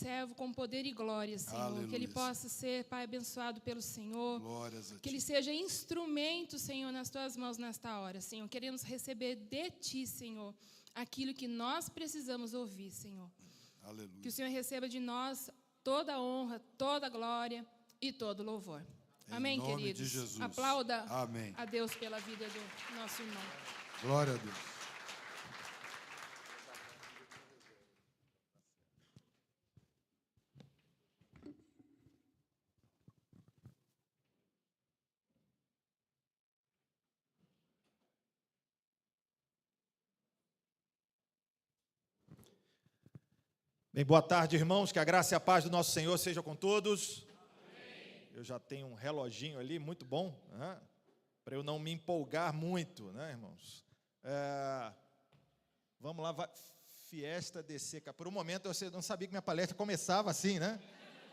servo com poder e glória, Senhor. Aleluia. Que ele possa ser, Pai, abençoado pelo Senhor. Glórias a Que Ti. ele seja instrumento, Senhor, nas Tuas mãos nesta hora, Senhor. Queremos receber de Ti, Senhor, aquilo que nós precisamos ouvir, Senhor. Aleluia. Que o Senhor receba de nós toda a honra, toda a glória e todo o louvor. Amém, Em nome queridos? de Jesus. Aplauda Amém. a Deus pela vida do nosso irmão. Glória a Deus. Bem, boa tarde, irmãos, que a graça e a paz do nosso Senhor seja com todos. Amém. Eu já tenho um reloginho ali, muito bom, né? Para eu não me empolgar muito, né, irmãos? Vamos lá, Fiesta DCK. Por um momento eu não sabia que minha palestra começava assim, né?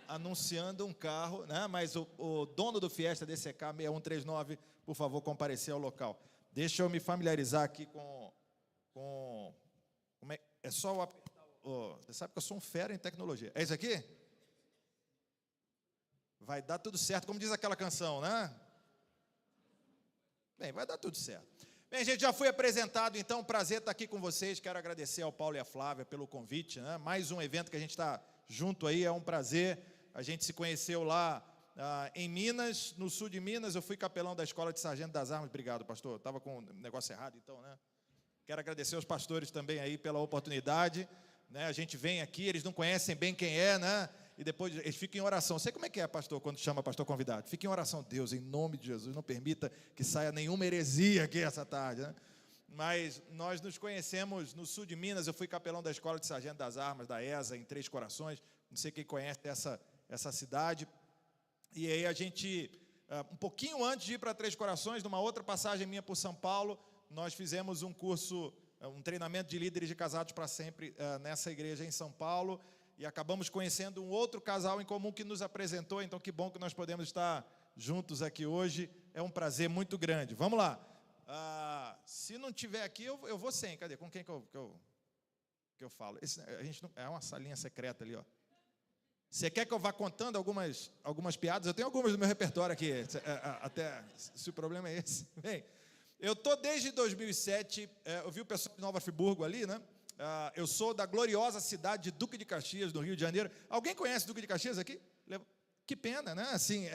Anunciando um carro, né? Mas o dono do Fiesta DCK 6139, por favor, comparecer ao local. Deixa eu me familiarizar aqui com como é só o... Você sabe que eu sou um fera em tecnologia. É isso aqui? Vai dar tudo certo, como diz aquela canção, né? Bem, vai dar tudo certo. Bem, gente, já fui apresentado, então, prazer estar aqui com vocês. Quero agradecer ao Paulo e à Flávia pelo convite, né? Mais um evento que a gente está junto aí, é um prazer. A gente se conheceu lá em Minas, no sul de Minas. Eu fui capelão da Escola de Sargento das Armas. Obrigado, pastor. Estava com o negócio errado, então, né? Quero agradecer aos pastores também aí pela oportunidade. Né, a gente vem aqui, eles não conhecem bem quem é, né? E depois eles ficam em oração. Sei como é que é, pastor, quando chama pastor convidado. Fica em oração. Deus, em nome de Jesus, não permita que saia nenhuma heresia aqui essa tarde, né? Mas nós nos conhecemos no sul de Minas. Eu fui capelão da Escola de Sargento das Armas, da ESA, em Três Corações. Não sei quem conhece essa cidade. E aí a gente, um pouquinho antes de ir para Três Corações, numa outra passagem minha por São Paulo, nós fizemos um curso, um treinamento de líderes de casados para sempre nessa igreja em São Paulo, e acabamos conhecendo um outro casal em comum que nos apresentou. Então, que bom que nós podemos estar juntos aqui hoje, é um prazer muito grande. Vamos lá, se não tiver aqui, eu vou sem. Cadê? Com quem que eu falo? A gente não, é uma salinha secreta ali, ó. Você quer que eu vá contando algumas piadas? Eu tenho algumas do meu repertório aqui, até se o problema é esse. Bem, eu estou desde 2007, eu vi o pessoal de Nova Friburgo ali, né? Eu sou da gloriosa cidade de Duque de Caxias, no Rio de Janeiro. Alguém conhece Duque de Caxias aqui? Que pena, né? Assim,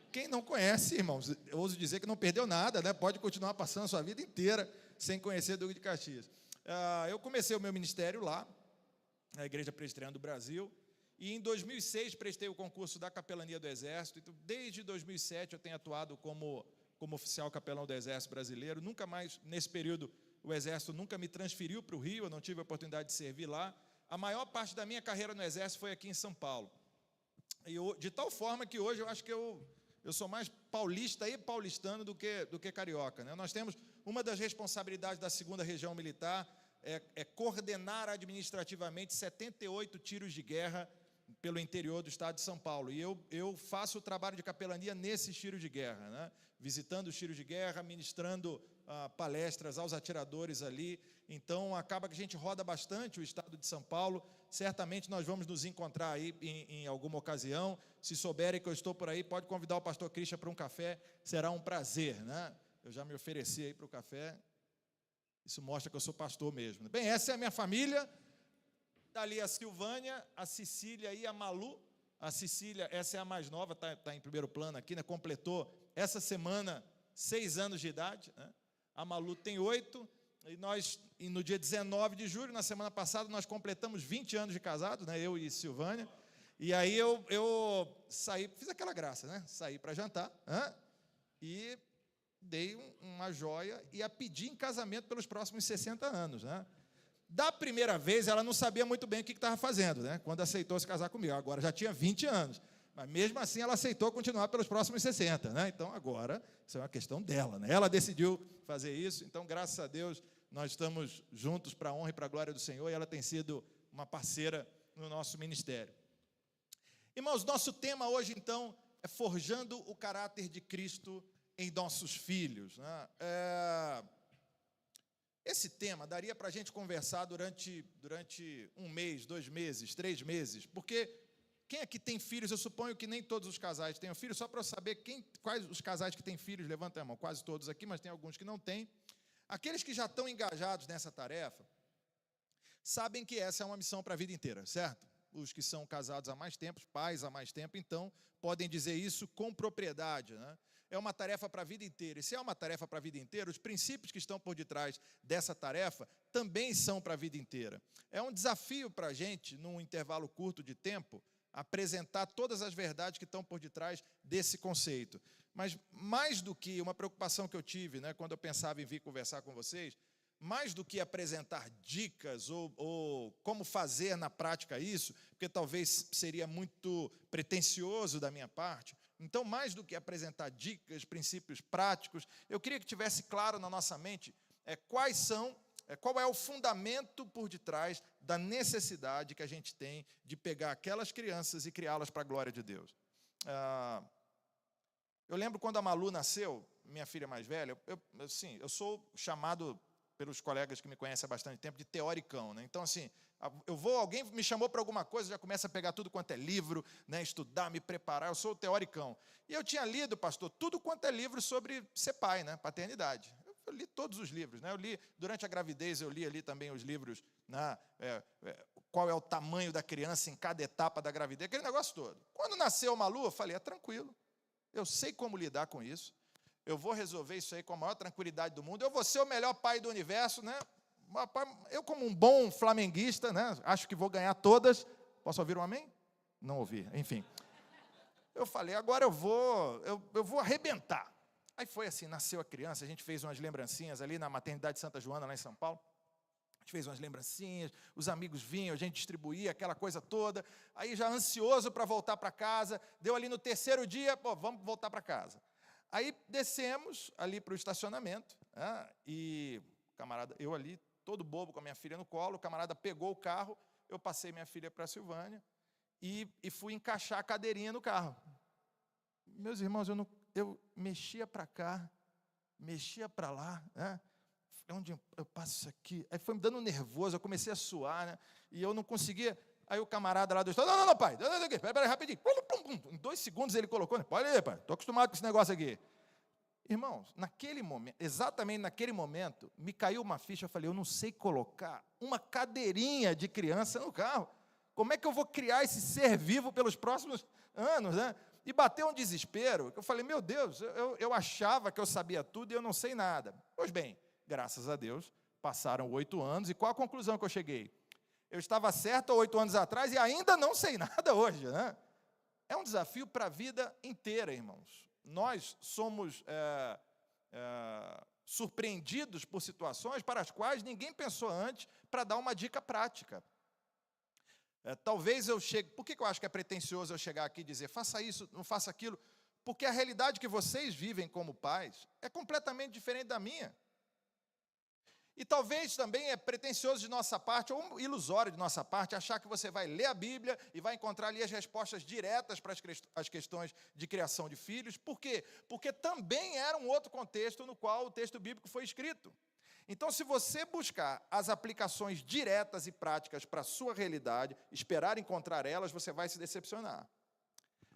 quem não conhece, irmãos, eu ouso dizer que não perdeu nada, né? Pode continuar passando a sua vida inteira sem conhecer Duque de Caxias. Eu comecei o meu ministério lá, na Igreja Presbiteriana do Brasil, e em 2006 prestei o concurso da Capelania do Exército. Então, desde 2007 eu tenho atuado como oficial capelão do Exército Brasileiro. Nunca mais, nesse período, o Exército nunca me transferiu para o Rio, eu não tive a oportunidade de servir lá. A maior parte da minha carreira no Exército foi aqui em São Paulo. E de tal forma que hoje eu acho que eu sou mais paulista e paulistano do que carioca, né? Nós temos uma das responsabilidades da 2ª Região Militar, é coordenar administrativamente 78 tiros de guerra pelo interior do estado de São Paulo. E eu faço o trabalho de capelania nesses tiros de guerra, né? Visitando os tiros de guerra, ministrando palestras aos atiradores ali. Então, acaba que a gente roda bastante o estado de São Paulo. Certamente nós vamos nos encontrar aí em alguma ocasião. Se souberem que eu estou por aí, pode convidar o pastor Christian para um café, será um prazer, né? Eu já me ofereci aí para o café. Isso mostra que eu sou pastor mesmo. Bem, essa é a minha família. Dali a Silvânia, a Cecília e a Malu. A Cecília, essa é a mais nova, está em primeiro plano aqui, né? Completou essa semana 6 anos de idade, né? A Malu tem 8, e no dia 19 de julho, na semana passada, nós completamos 20 anos de casado, né? Eu e Silvânia. E aí eu saí, fiz aquela graça, né? Saí para jantar, e dei uma joia e a pedi em casamento pelos próximos 60 anos, né? Da primeira vez, ela não sabia muito bem o que estava fazendo, né? Quando aceitou se casar comigo. Agora já tinha 20 anos. Mas mesmo assim, ela aceitou continuar pelos próximos 60, né? Então, agora, isso é uma questão dela, né? Ela decidiu fazer isso. Então, graças a Deus, nós estamos juntos para a honra e para a glória do Senhor. E ela tem sido uma parceira no nosso ministério. Irmãos, nosso tema hoje, então, é forjando o caráter de Cristo em nossos filhos, né? Esse tema daria para a gente conversar durante 1 mês, 2 meses, 3 meses, porque quem aqui tem filhos, eu suponho que nem todos os casais tenham filhos, só para eu saber quais os casais que têm filhos, levanta a mão, quase todos aqui, mas tem alguns que não têm. Aqueles que já estão engajados nessa tarefa, sabem que essa é uma missão para a vida inteira, certo? Os que são casados há mais tempo, pais há mais tempo, então, podem dizer isso com propriedade, né? É uma tarefa para a vida inteira. E se é uma tarefa para a vida inteira, os princípios que estão por detrás dessa tarefa também são para a vida inteira. É um desafio para a gente, num intervalo curto de tempo, apresentar todas as verdades que estão por detrás desse conceito. Mas mais do que uma preocupação que eu tive, né, quando eu pensava em vir conversar com vocês, mais do que apresentar dicas ou como fazer na prática isso, porque talvez seria muito pretensioso da minha parte, então, mais do que apresentar dicas, princípios práticos, eu queria que tivesse claro na nossa mente qual é o fundamento por detrás da necessidade que a gente tem de pegar aquelas crianças e criá-las para a glória de Deus. Eu lembro quando a Malu nasceu, minha filha mais velha, eu sou chamado pelos colegas que me conhecem há bastante tempo de teoricão, né? Então, assim, alguém me chamou para alguma coisa, já começa a pegar tudo quanto é livro, né, estudar, me preparar, eu sou o teoricão. E eu tinha lido, pastor, tudo quanto é livro sobre ser pai, né, paternidade. Eu li todos os livros, né? Eu li, durante a gravidez, eu li ali também os livros, né, qual é o tamanho da criança em cada etapa da gravidez, aquele negócio todo. Quando nasceu a Malu, eu falei, é tranquilo, eu sei como lidar com isso, eu vou resolver isso aí com a maior tranquilidade do mundo, eu vou ser o melhor pai do universo, né? Eu, como um bom flamenguista, né, acho que vou ganhar todas. Posso ouvir um amém? Não ouvi, enfim. Eu falei, agora eu vou arrebentar. Aí foi assim, nasceu a criança, a gente fez umas lembrancinhas ali na maternidade Santa Joana, lá em São Paulo. A gente fez umas lembrancinhas, os amigos vinham, a gente distribuía aquela coisa toda. Aí já ansioso para voltar para casa, deu ali no 3º dia, vamos voltar para casa. Aí descemos ali para o estacionamento, né, e camarada, eu ali, todo bobo com a minha filha no colo, o camarada pegou o carro, eu passei minha filha para a Silvânia e fui encaixar a cadeirinha no carro. Meus irmãos, eu mexia para cá, mexia para lá, né? Onde eu passo isso aqui? Aí foi me dando nervoso, eu comecei a suar, né? E eu não conseguia. Aí o camarada lá do estado, não, pai, espera rapidinho. Em 2 segundos ele colocou, pode ir, pai, estou acostumado com esse negócio aqui. Irmãos, naquele momento, exatamente naquele momento, me caiu uma ficha, eu falei, eu não sei colocar uma cadeirinha de criança no carro. Como é que eu vou criar esse ser vivo pelos próximos anos, né? E bateu um desespero, eu falei, meu Deus, eu achava que eu sabia tudo e eu não sei nada. Pois bem, graças a Deus, passaram 8 anos, e qual a conclusão que eu cheguei? Eu estava certo há 8 anos atrás e ainda não sei nada hoje, né? É um desafio para a vida inteira, irmãos. Nós somos surpreendidos por situações para as quais ninguém pensou antes para dar uma dica prática. Talvez eu chegue... Por que eu acho que é pretensioso eu chegar aqui e dizer, faça isso, não faça aquilo? Porque a realidade que vocês vivem como pais é completamente diferente da minha. E talvez também é pretensioso de nossa parte, ou ilusório de nossa parte, achar que você vai ler a Bíblia e vai encontrar ali as respostas diretas para as questões de criação de filhos. Por quê? Porque também era um outro contexto no qual o texto bíblico foi escrito. Então, se você buscar as aplicações diretas e práticas para a sua realidade, esperar encontrar elas, você vai se decepcionar.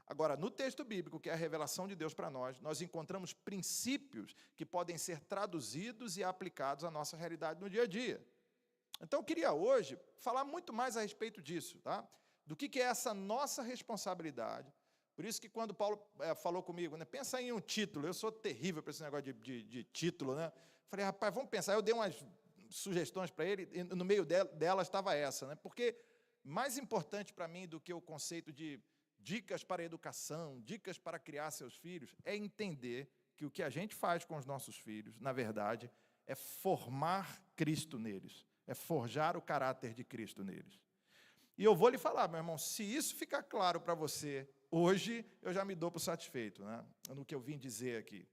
Agora, no texto bíblico, que é a revelação de Deus para nós encontramos princípios que podem ser traduzidos e aplicados à nossa realidade no dia a dia. Então, eu queria hoje falar muito mais a respeito disso, tá? Do que é essa nossa responsabilidade. Por isso que quando Paulo falou comigo, né, pensa em um título, eu sou terrível para esse negócio de título, né? Falei, rapaz, vamos pensar. Eu dei umas sugestões para ele, e no meio delas estava essa, né? Porque mais importante para mim do que o conceito de dicas para a educação, dicas para criar seus filhos, é entender que o que a gente faz com os nossos filhos, na verdade, é formar Cristo neles, é forjar o caráter de Cristo neles. E eu vou lhe falar, meu irmão, se isso ficar claro para você, hoje eu já me dou por satisfeito, né, no que eu vim dizer aqui.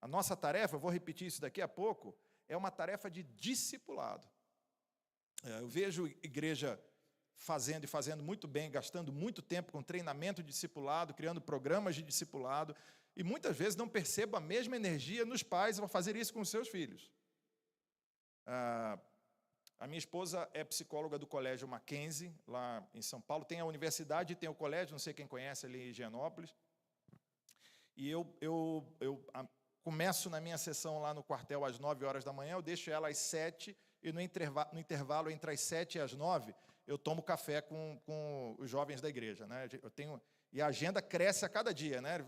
A nossa tarefa, eu vou repetir isso daqui a pouco, é uma tarefa de discipulado. Eu vejo igreja fazendo e fazendo muito bem, gastando muito tempo com treinamento de discipulado, criando programas de discipulado, e muitas vezes não percebo a mesma energia nos pais ao fazer isso com os seus filhos. A minha esposa é psicóloga do Colégio Mackenzie, lá em São Paulo. Tem a universidade e tem o colégio, não sei quem conhece, ali em Higienópolis. E eu começo na minha sessão lá no quartel às 9 horas da manhã, eu deixo ela às 7, e no intervalo entre as 7 e as 9, eu tomo café com os jovens da igreja, né? E a agenda cresce a cada dia, né?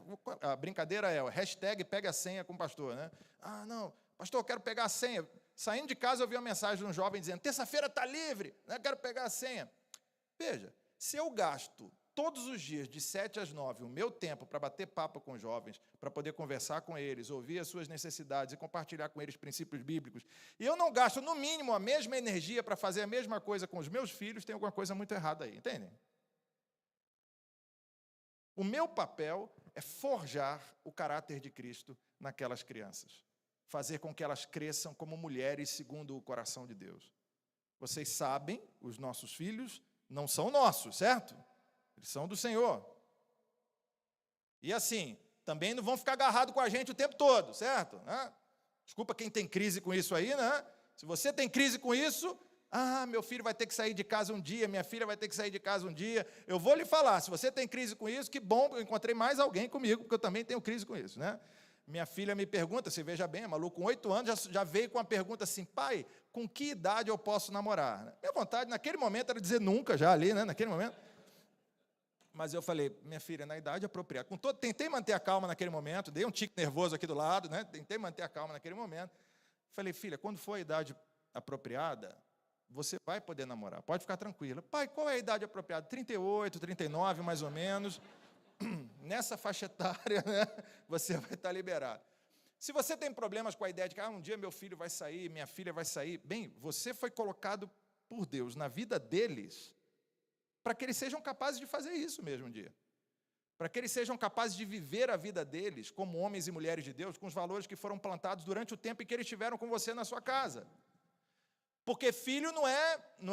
A brincadeira é o hashtag pega a senha com o pastor, né? Ah, não, pastor, eu quero pegar a senha. Saindo de casa, eu vi uma mensagem de um jovem dizendo, terça-feira está livre, né? Quero pegar a senha. Veja, se eu gasto todos os dias, de 7 às 9, o meu tempo para bater papo com os jovens, para poder conversar com eles, ouvir as suas necessidades e compartilhar com eles princípios bíblicos, e eu não gasto, no mínimo, a mesma energia para fazer a mesma coisa com os meus filhos, tem alguma coisa muito errada aí, entendem? O meu papel é forjar o caráter de Cristo naquelas crianças, fazer com que elas cresçam como mulheres segundo o coração de Deus. Vocês sabem, os nossos filhos não são nossos, certo? Eles são do Senhor. E assim, também não vão ficar agarrados com a gente o tempo todo, certo? Né? Desculpa quem tem crise com isso aí, né? Se você tem crise com isso, meu filho vai ter que sair de casa um dia, minha filha vai ter que sair de casa um dia. Eu vou lhe falar, se você tem crise com isso, que bom, eu encontrei mais alguém comigo, porque eu também tenho crise com isso, né? Minha filha me pergunta, se veja bem, a Malu com 8 anos já veio com a pergunta assim, pai, com que idade eu posso namorar? Minha vontade naquele momento era dizer nunca, já ali, né? Naquele momento. Mas eu falei, minha filha, na idade apropriada. Tentei manter a calma naquele momento, dei um tique nervoso aqui do lado, né? Tentei manter a calma naquele momento. Falei, filha, quando for a idade apropriada, você vai poder namorar, pode ficar tranquila. Pai, qual é a idade apropriada? 38, 39, mais ou menos. Nessa faixa etária, né, você vai estar liberado. Se você tem problemas com a ideia de que um dia meu filho vai sair, minha filha vai sair, bem, você foi colocado por Deus na vida deles para que eles sejam capazes de fazer isso mesmo um dia. Para que eles sejam capazes de viver a vida deles como homens e mulheres de Deus, com os valores que foram plantados durante o tempo em que eles estiveram com você na sua casa. Porque filho não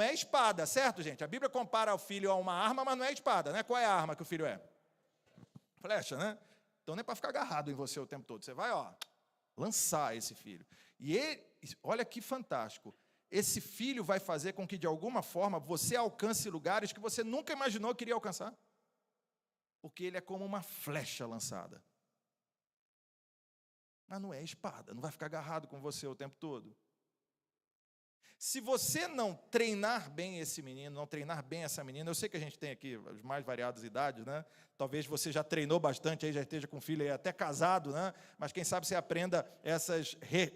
é espada, certo, gente? A Bíblia compara o filho a uma arma, mas não é espada, né? Qual é a arma que o filho é? Flecha, né? Então não é para ficar agarrado em você o tempo todo. Você vai, lançar esse filho. E ele, olha que fantástico. Esse filho vai fazer com que, de alguma forma, você alcance lugares que você nunca imaginou que iria alcançar. Porque ele é como uma flecha lançada. Mas não é espada, não vai ficar agarrado com você o tempo todo. Se você não treinar bem esse menino, não treinar bem essa menina, eu sei que a gente tem aqui as mais variadas idades, né? Talvez você já treinou bastante, aí já esteja com filho, até casado, né? Mas quem sabe você aprenda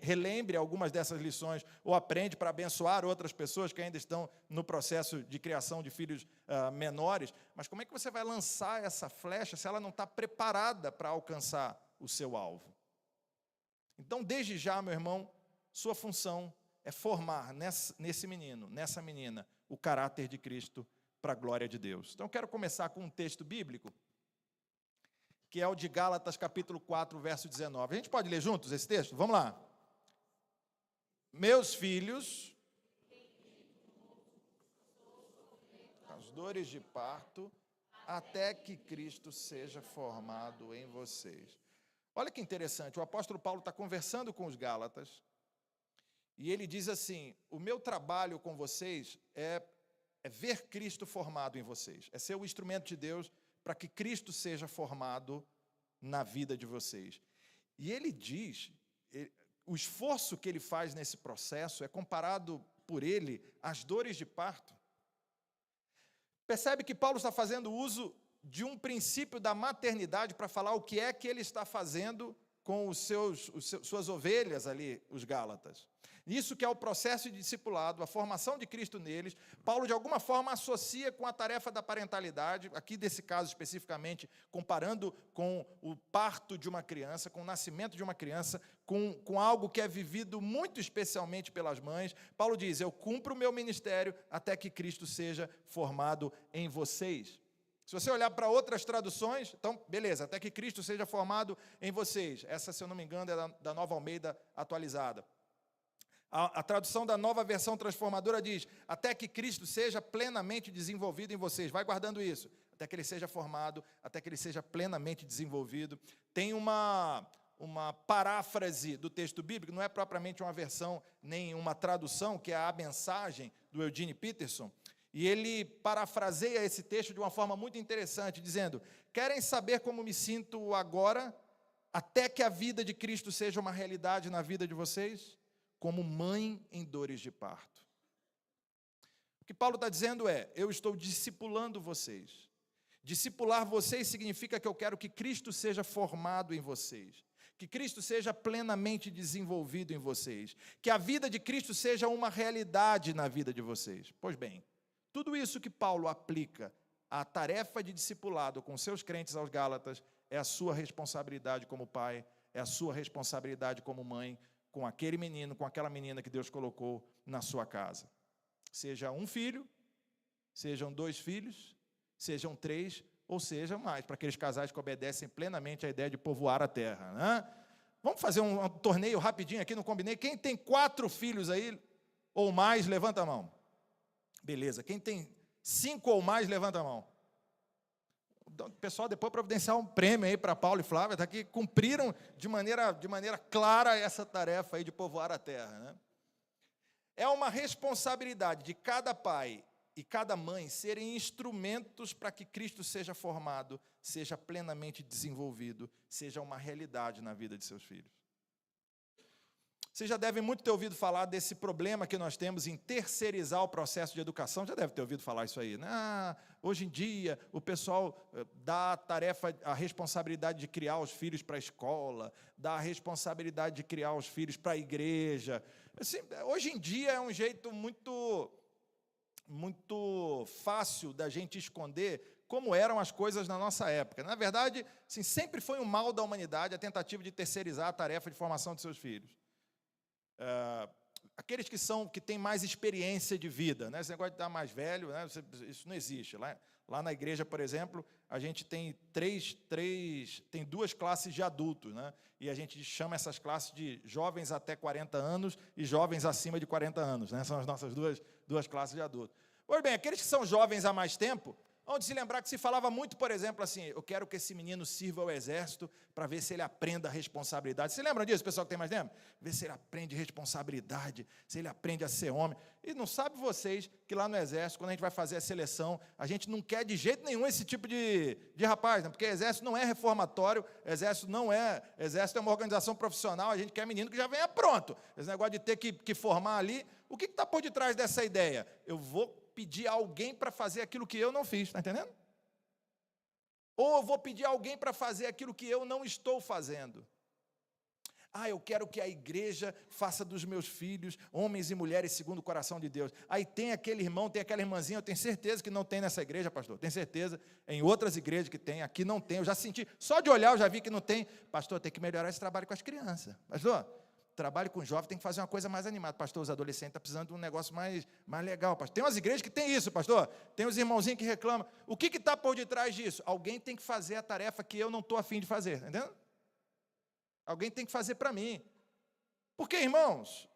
relembre algumas dessas lições, ou aprende para abençoar outras pessoas que ainda estão no processo de criação de filhos menores. Mas como é que você vai lançar essa flecha se ela não está preparada para alcançar o seu alvo? Então, desde já, meu irmão, sua função é formar nesse menino, nessa menina, o caráter de Cristo para a glória de Deus. Então, eu quero começar com um texto bíblico, que é o de Gálatas, capítulo 4, verso 19. A gente pode ler juntos esse texto? Vamos lá. Meus filhos, as dores de parto, até que Cristo seja formado em vocês. Olha que interessante, o apóstolo Paulo está conversando com os Gálatas, e ele diz assim, o meu trabalho com vocês é ver Cristo formado em vocês, é ser o instrumento de Deus para que Cristo seja formado na vida de vocês. E ele diz, o esforço que ele faz nesse processo é comparado por ele às dores de parto. Percebe que Paulo está fazendo uso de um princípio da maternidade para falar o que é que ele está fazendo com suas ovelhas ali, os Gálatas. Isso que é o processo de discipulado, a formação de Cristo neles. Paulo, de alguma forma, associa com a tarefa da parentalidade, aqui desse caso especificamente, comparando com o parto de uma criança, com o nascimento de uma criança, com algo que é vivido muito especialmente pelas mães. Paulo diz, eu cumpro o meu ministério até que Cristo seja formado em vocês. Se você olhar para outras traduções, então, beleza, até que Cristo seja formado em vocês. Essa, se eu não me engano, é da Nova Almeida atualizada. A tradução da Nova Versão Transformadora diz, até que Cristo seja plenamente desenvolvido em vocês. Vai guardando isso. Até que ele seja formado, até que ele seja plenamente desenvolvido. Tem uma uma paráfrase do texto bíblico, não é propriamente uma versão nem uma tradução, que é a mensagem do Eugene Peterson, e ele parafraseia esse texto de uma forma muito interessante, dizendo: querem saber como me sinto agora, até que a vida de Cristo seja uma realidade na vida de vocês? Como mãe em dores de parto. O que Paulo está dizendo é: eu estou discipulando vocês. Discipular vocês significa que eu quero que Cristo seja formado em vocês, que Cristo seja plenamente desenvolvido em vocês, que a vida de Cristo seja uma realidade na vida de vocês. Pois bem, tudo isso que Paulo aplica à tarefa de discipulado com seus crentes aos Gálatas é a sua responsabilidade como pai, é a sua responsabilidade como mãe, com aquele menino, com aquela menina que Deus colocou na sua casa. Seja um filho, sejam 2 filhos, sejam 3, ou seja mais, para aqueles casais que obedecem plenamente à ideia de povoar a terra, né? Vamos fazer um torneio rapidinho aqui, não combinei. Quem tem 4 filhos aí, ou mais, levanta a mão. Beleza, quem tem 5 ou mais, levanta a mão. O pessoal depois providenciar um prêmio aí para Paulo e Flávia, tá, que cumpriram de maneira clara essa tarefa aí de povoar a terra, né? É uma responsabilidade de cada pai e cada mãe serem instrumentos para que Cristo seja formado, seja plenamente desenvolvido, seja uma realidade na vida de seus filhos. Você já deve muito ter ouvido falar desse problema que nós temos em terceirizar o processo de educação. Já deve ter ouvido falar isso aí, né? Hoje em dia, o pessoal dá a tarefa, a responsabilidade de criar os filhos para a escola, dá a responsabilidade de criar os filhos para a igreja. Assim, hoje em dia é um jeito muito fácil da gente esconder como eram as coisas na nossa época. Na verdade, assim, sempre foi um mal da humanidade a tentativa de terceirizar a tarefa de formação de seus filhos. Aqueles que têm mais experiência de vida, né? Esse negócio de estar mais velho, né? Isso não existe. Lá na igreja, por exemplo, a gente tem tem 2 classes de adultos, né? E a gente chama essas classes de jovens até 40 anos e jovens acima de 40 anos, né? São as nossas duas classes de adultos. Pois bem, aqueles que são jovens há mais tempo, onde se lembrar que se falava muito, por exemplo, assim: eu quero que esse menino sirva ao exército para ver se ele aprenda a responsabilidade. Você lembram disso, pessoal que tem mais tempo? Ver se ele aprende responsabilidade, se ele aprende a ser homem. E não sabe vocês que lá no exército, quando a gente vai fazer a seleção, a gente não quer de jeito nenhum esse tipo de rapaz, né? Porque exército não é reformatório, exército é uma organização profissional, a gente quer menino que já venha pronto. Esse negócio de ter que formar ali. O que está por detrás dessa ideia? Eu vou pedir a alguém para fazer aquilo que eu não fiz, está entendendo? Ou eu vou pedir a alguém para fazer aquilo que eu não estou fazendo. Eu quero que a igreja faça dos meus filhos homens e mulheres segundo o coração de Deus. Aí tem aquele irmão, tem aquela irmãzinha, eu tenho certeza que não tem nessa igreja, pastor. Tenho certeza, em outras igrejas que tem, aqui não tem. Eu já senti, só de olhar eu já vi que não tem. Pastor, tem que melhorar esse trabalho com as crianças. Pastor, trabalho com jovem, tem que fazer uma coisa mais animada. Pastor, os adolescentes estão precisando de um negócio mais legal. Pastor, tem umas igrejas que tem isso, pastor. Tem os irmãozinhos que reclamam. O que está por detrás disso? Alguém tem que fazer a tarefa que eu não estou afim de fazer, entendeu? Alguém tem que fazer para mim. Porque, irmãos,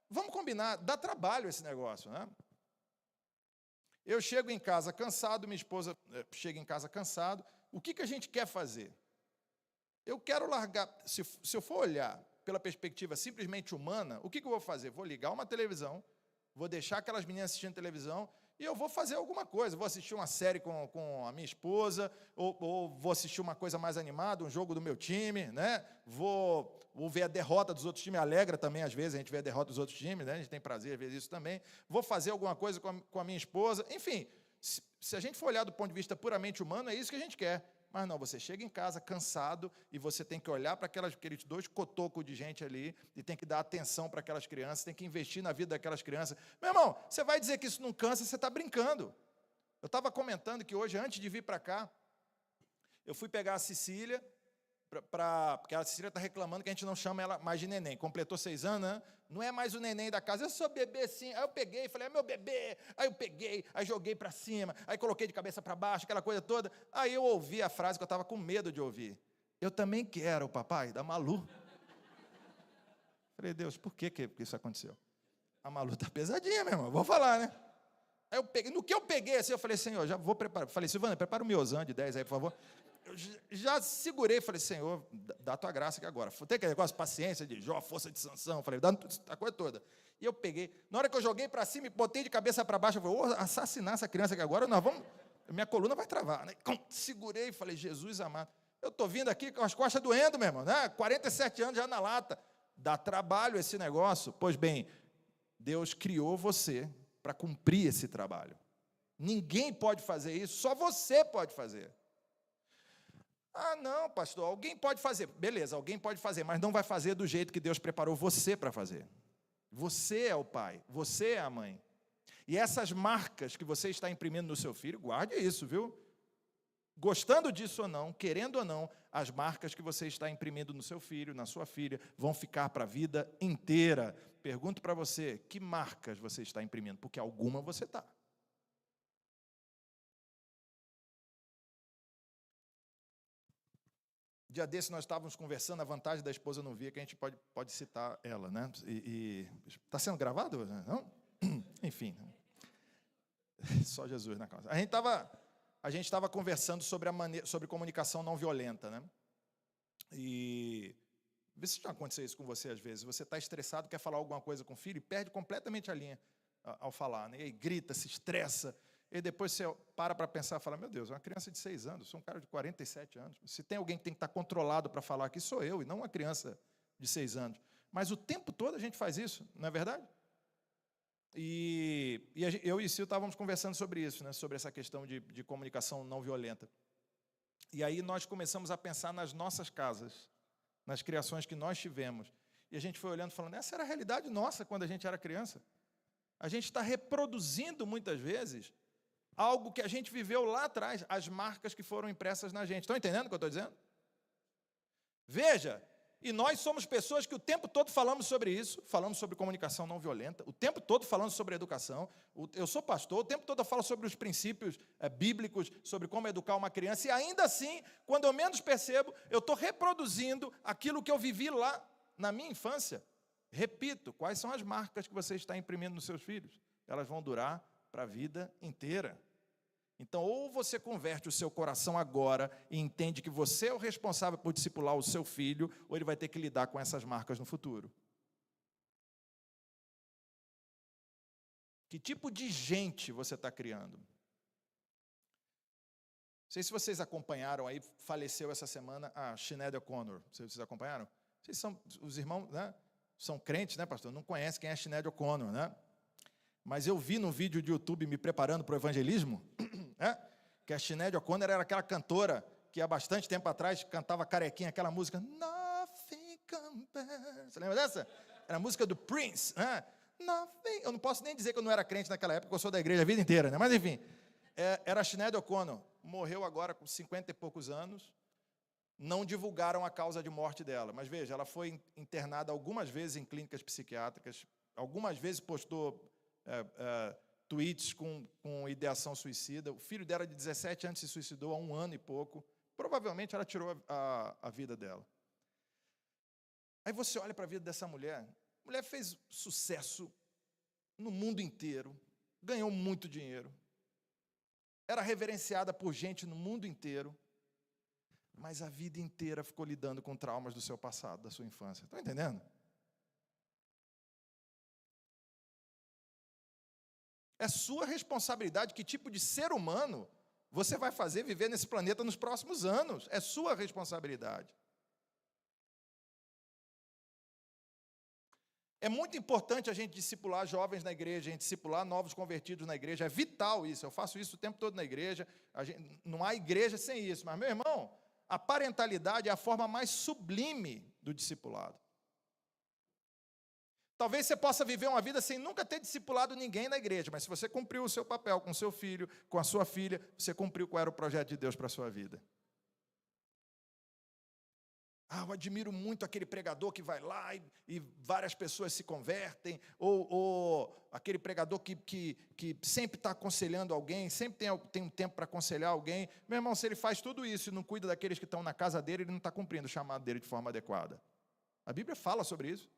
vamos combinar, dá trabalho esse negócio, né? Eu chego em casa cansado, minha esposa chega em casa cansado. O que a gente quer fazer? Eu quero largar, se eu for olhar pela perspectiva simplesmente humana, o que eu vou fazer? Vou ligar uma televisão, vou deixar aquelas meninas assistindo televisão e eu vou fazer alguma coisa. Vou assistir uma série com a minha esposa, ou vou assistir uma coisa mais animada, um jogo do meu time, né? Vou ver a derrota dos outros times, alegra também, às vezes, a gente vê a derrota dos outros times, né? A gente tem prazer, às vezes, isso também. Vou fazer alguma coisa com a minha esposa. Enfim, se a gente for olhar do ponto de vista puramente humano, é isso que a gente quer. Mas não, você chega em casa cansado e você tem que olhar para aqueles 2 cotocos de gente ali e tem que dar atenção para aquelas crianças, tem que investir na vida daquelas crianças. Meu irmão, você vai dizer que isso não cansa, você está brincando. Eu estava comentando que hoje, antes de vir para cá, eu fui pegar a Cecília, porque a Cecília está reclamando que a gente não chama ela mais de neném. Completou 6 anos, né? Não é mais o neném da casa. Eu sou bebê, sim. Aí eu peguei, falei, é meu bebê. Aí eu peguei, aí joguei para cima, aí coloquei de cabeça para baixo, aquela coisa toda. Aí eu ouvi a frase que eu estava com medo de ouvir. Eu também quero, papai, da Malu. Falei, Deus, por que isso aconteceu? A Malu está pesadinha, meu irmão. Vou falar, né? Aí eu peguei, no que eu peguei assim, eu falei, Senhor, já vou preparar. Falei, Silvana, prepara o miozão de 10 aí, por favor. Eu já segurei, falei, Senhor, dá a tua graça aqui agora. Tem aquele negócio, paciência de Jó, força de Sansão. Falei, dá a coisa toda. E eu peguei. Na hora que eu joguei para cima e botei de cabeça para baixo, eu falei, vou assassinar essa criança aqui agora, nós vamos. Minha coluna vai travar. Né? Segurei e falei, Jesus amado, eu estou vindo aqui com as costas doendo, meu irmão, né? 47 anos já na lata. Dá trabalho esse negócio. Pois bem, Deus criou você para cumprir esse trabalho. Ninguém pode fazer isso, só você pode fazer. Ah, não, pastor, alguém pode fazer. Beleza, alguém pode fazer, mas não vai fazer do jeito que Deus preparou você para fazer. Você é o pai, você é a mãe. E essas marcas que você está imprimindo no seu filho, guarde isso, viu? Gostando disso ou não, querendo ou não, as marcas que você está imprimindo no seu filho, na sua filha, vão ficar para a vida inteira. Pergunto para você, que marcas você está imprimindo? Porque alguma você está. Dia desse nós estávamos conversando, a vantagem da esposa não vir, que a gente pode citar ela, né? Está sendo gravado? Não? Enfim. Só Jesus na causa. A gente estava conversando sobre comunicação não violenta, né? E vê se já aconteceu isso com você às vezes. Você está estressado, quer falar alguma coisa com o filho e perde completamente a linha ao falar, né? E aí grita, se estressa. E depois você para pensar e fala, meu Deus, é uma criança de 6 anos, sou um cara de 47 anos. Se tem alguém que tem que estar controlado para falar aqui, sou eu, e não uma criança de 6 anos. Mas o tempo todo a gente faz isso, não é verdade? E eu e Sil estávamos conversando sobre isso, né? Sobre essa questão de comunicação não violenta. E aí nós começamos a pensar nas nossas casas, nas criações que nós tivemos. E a gente foi olhando e falando, essa era a realidade nossa quando a gente era criança. A gente está reproduzindo muitas vezes algo que a gente viveu lá atrás, as marcas que foram impressas na gente. Estão entendendo o que eu estou dizendo? Veja, e nós somos pessoas que o tempo todo falamos sobre isso, falamos sobre comunicação não violenta, o tempo todo falamos sobre educação. Eu sou pastor, o tempo todo eu falo sobre os princípios bíblicos, sobre como educar uma criança, e ainda assim, quando eu menos percebo, eu estou reproduzindo aquilo que eu vivi lá na minha infância. Repito, quais são as marcas que você está imprimindo nos seus filhos? Elas vão durar para a vida inteira. Então, ou você converte o seu coração agora e entende que você é o responsável por discipular o seu filho, ou ele vai ter que lidar com essas marcas no futuro. Que tipo de gente você está criando? Não sei se vocês acompanharam aí, faleceu essa semana a Sinéad O'Connor. Vocês acompanharam? Vocês são, os irmãos, né, são crentes, né, pastor? Não conhecem quem é a Sinéad O'Connor, né? Mas eu vi no vídeo de YouTube me preparando para o evangelismo, que a Sinéad O'Connor era aquela cantora que há bastante tempo atrás cantava carequinha, aquela música Nothing Compares. Você lembra dessa? Era a música do Prince. Nothing. Eu não posso nem dizer que eu não era crente naquela época, porque eu sou da igreja a vida inteira, né? Mas enfim, era a Sinéad O'Connor. Morreu agora com 50 e poucos anos. Não divulgaram a causa de morte dela. Mas veja, ela foi internada algumas vezes em clínicas psiquiátricas, algumas vezes postou tweets com ideação suicida. O filho dela de 17 anos se suicidou há 1 ano e pouco. Provavelmente ela tirou a vida dela. Aí você olha para a vida dessa mulher. A mulher fez sucesso no mundo inteiro, ganhou muito dinheiro, era reverenciada por gente no mundo inteiro, mas a vida inteira ficou lidando com traumas do seu passado, da sua infância. Estão entendendo? É sua responsabilidade que tipo de ser humano você vai fazer viver nesse planeta nos próximos anos. É sua responsabilidade. É muito importante a gente discipular jovens na igreja, a gente discipular novos convertidos na igreja. É vital isso. Eu faço isso o tempo todo na igreja. Não há igreja sem isso. Mas, meu irmão, a parentalidade é a forma mais sublime do discipulado. Talvez você possa viver uma vida sem nunca ter discipulado ninguém na igreja, mas se você cumpriu o seu papel com o seu filho, com a sua filha, você cumpriu qual era o projeto de Deus para a sua vida. Eu admiro muito aquele pregador que vai lá e várias pessoas se convertem, ou aquele pregador que sempre está aconselhando alguém, sempre tem um tempo para aconselhar alguém. Meu irmão, se ele faz tudo isso e não cuida daqueles que estão na casa dele, ele não está cumprindo o chamado dele de forma adequada. A Bíblia fala sobre isso.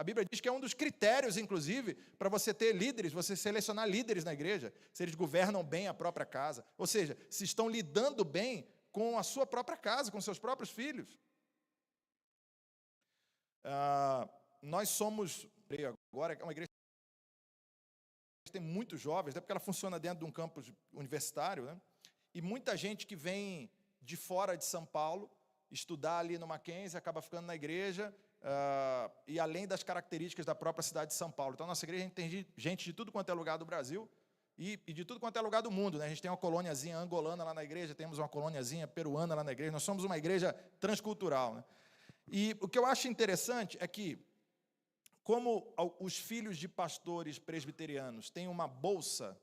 A Bíblia diz que é um dos critérios, inclusive, para você ter líderes, você selecionar líderes na igreja, se eles governam bem a própria casa, ou seja, se estão lidando bem com a sua própria casa, com seus próprios filhos. Nós somos, agora, é uma igreja que tem muitos jovens, porque ela funciona dentro de um campus universitário, né? E muita gente que vem de fora de São Paulo, estudar ali no Mackenzie, acaba ficando na igreja, e além das características da própria cidade de São Paulo. Então, a nossa igreja, a gente tem gente de tudo quanto é lugar do Brasil, e de tudo quanto é lugar do mundo, né? A gente tem uma colôniazinha angolana lá na igreja, temos uma colôniazinha peruana lá na igreja, nós somos uma igreja transcultural, né? E o que eu acho interessante é que, como os filhos de pastores presbiterianos têm uma bolsa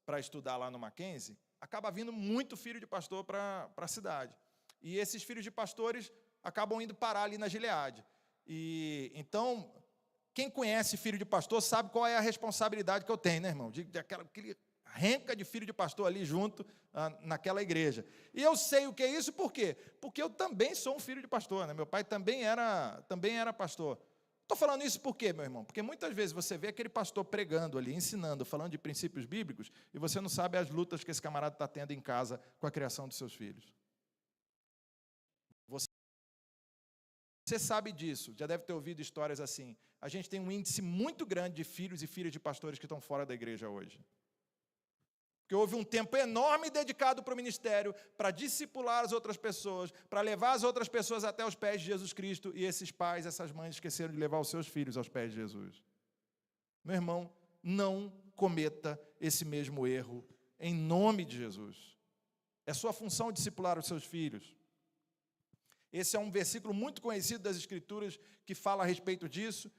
para estudar lá no Mackenzie, acaba vindo muito filho de pastor para a cidade. E esses filhos de pastores acabam indo parar ali na Gileade. E então, quem conhece filho de pastor sabe qual é a responsabilidade que eu tenho, né, irmão? Aquele renca de filho de pastor ali junto naquela igreja. E eu sei o que é isso, por quê? Porque eu também sou um filho de pastor, né? Meu pai também era pastor. Estou falando isso por quê, meu irmão? Porque muitas vezes você vê aquele pastor pregando ali, ensinando, falando de princípios bíblicos, e você não sabe as lutas que esse camarada está tendo em casa com a criação dos seus filhos. Você sabe disso, já deve ter ouvido histórias assim. A gente tem um índice muito grande de filhos e filhas de pastores que estão fora da igreja hoje. Porque houve um tempo enorme dedicado para o ministério, para discipular as outras pessoas, para levar as outras pessoas até os pés de Jesus Cristo, e esses pais, essas mães esqueceram de levar os seus filhos aos pés de Jesus. Meu irmão, não cometa esse mesmo erro, em nome de Jesus. É sua função discipular os seus filhos. Esse é um versículo muito conhecido das Escrituras que fala a respeito disso.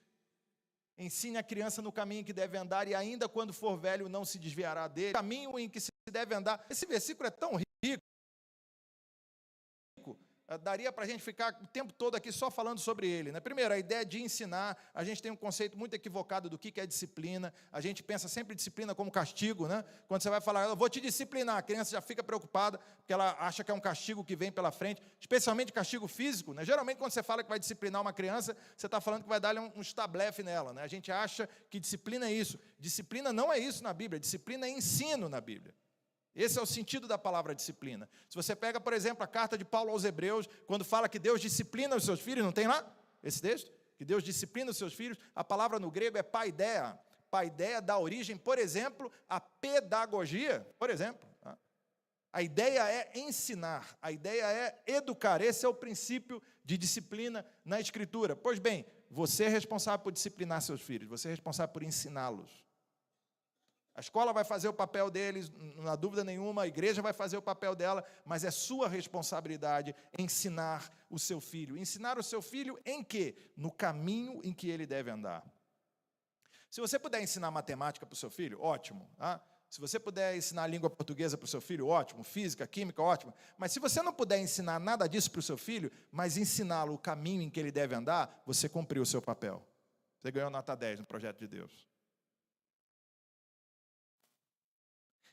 Ensine a criança no caminho em que deve andar, e ainda quando for velho não se desviará dele. O caminho em que se deve andar. Esse versículo é tão rico. Daria para a gente ficar o tempo todo aqui só falando sobre ele, né? Primeiro, a ideia de ensinar. A gente tem um conceito muito equivocado do que é disciplina. A gente pensa sempre disciplina como castigo, né? Quando você vai falar, eu vou te disciplinar, a criança já fica preocupada, porque ela acha que é um castigo que vem pela frente, especialmente castigo físico, né? Geralmente, quando você fala que vai disciplinar uma criança, você está falando que vai dar um establefe nela, né? A gente acha que disciplina é isso. Disciplina não é isso na Bíblia, disciplina é ensino na Bíblia. Esse é o sentido da palavra disciplina. Se você pega, por exemplo, a carta de Paulo aos Hebreus, quando fala que Deus disciplina os seus filhos, não tem lá esse texto? Que Deus disciplina os seus filhos, a palavra no grego é paideia. Paideia dá origem, por exemplo, à pedagogia, por exemplo. A ideia é ensinar, a ideia é educar. Esse é o princípio de disciplina na Escritura. Pois bem, você é responsável por disciplinar seus filhos, você é responsável por ensiná-los. A escola vai fazer o papel deles, não há dúvida nenhuma, a igreja vai fazer o papel dela, mas é sua responsabilidade ensinar o seu filho. Ensinar o seu filho em quê? No caminho em que ele deve andar. Se você puder ensinar matemática para o seu filho, ótimo. Se você puder ensinar a língua portuguesa para o seu filho, ótimo. Física, química, ótimo. Mas se você não puder ensinar nada disso para o seu filho, mas ensiná-lo o caminho em que ele deve andar, você cumpriu o seu papel. Você ganhou nota 10 no projeto de Deus.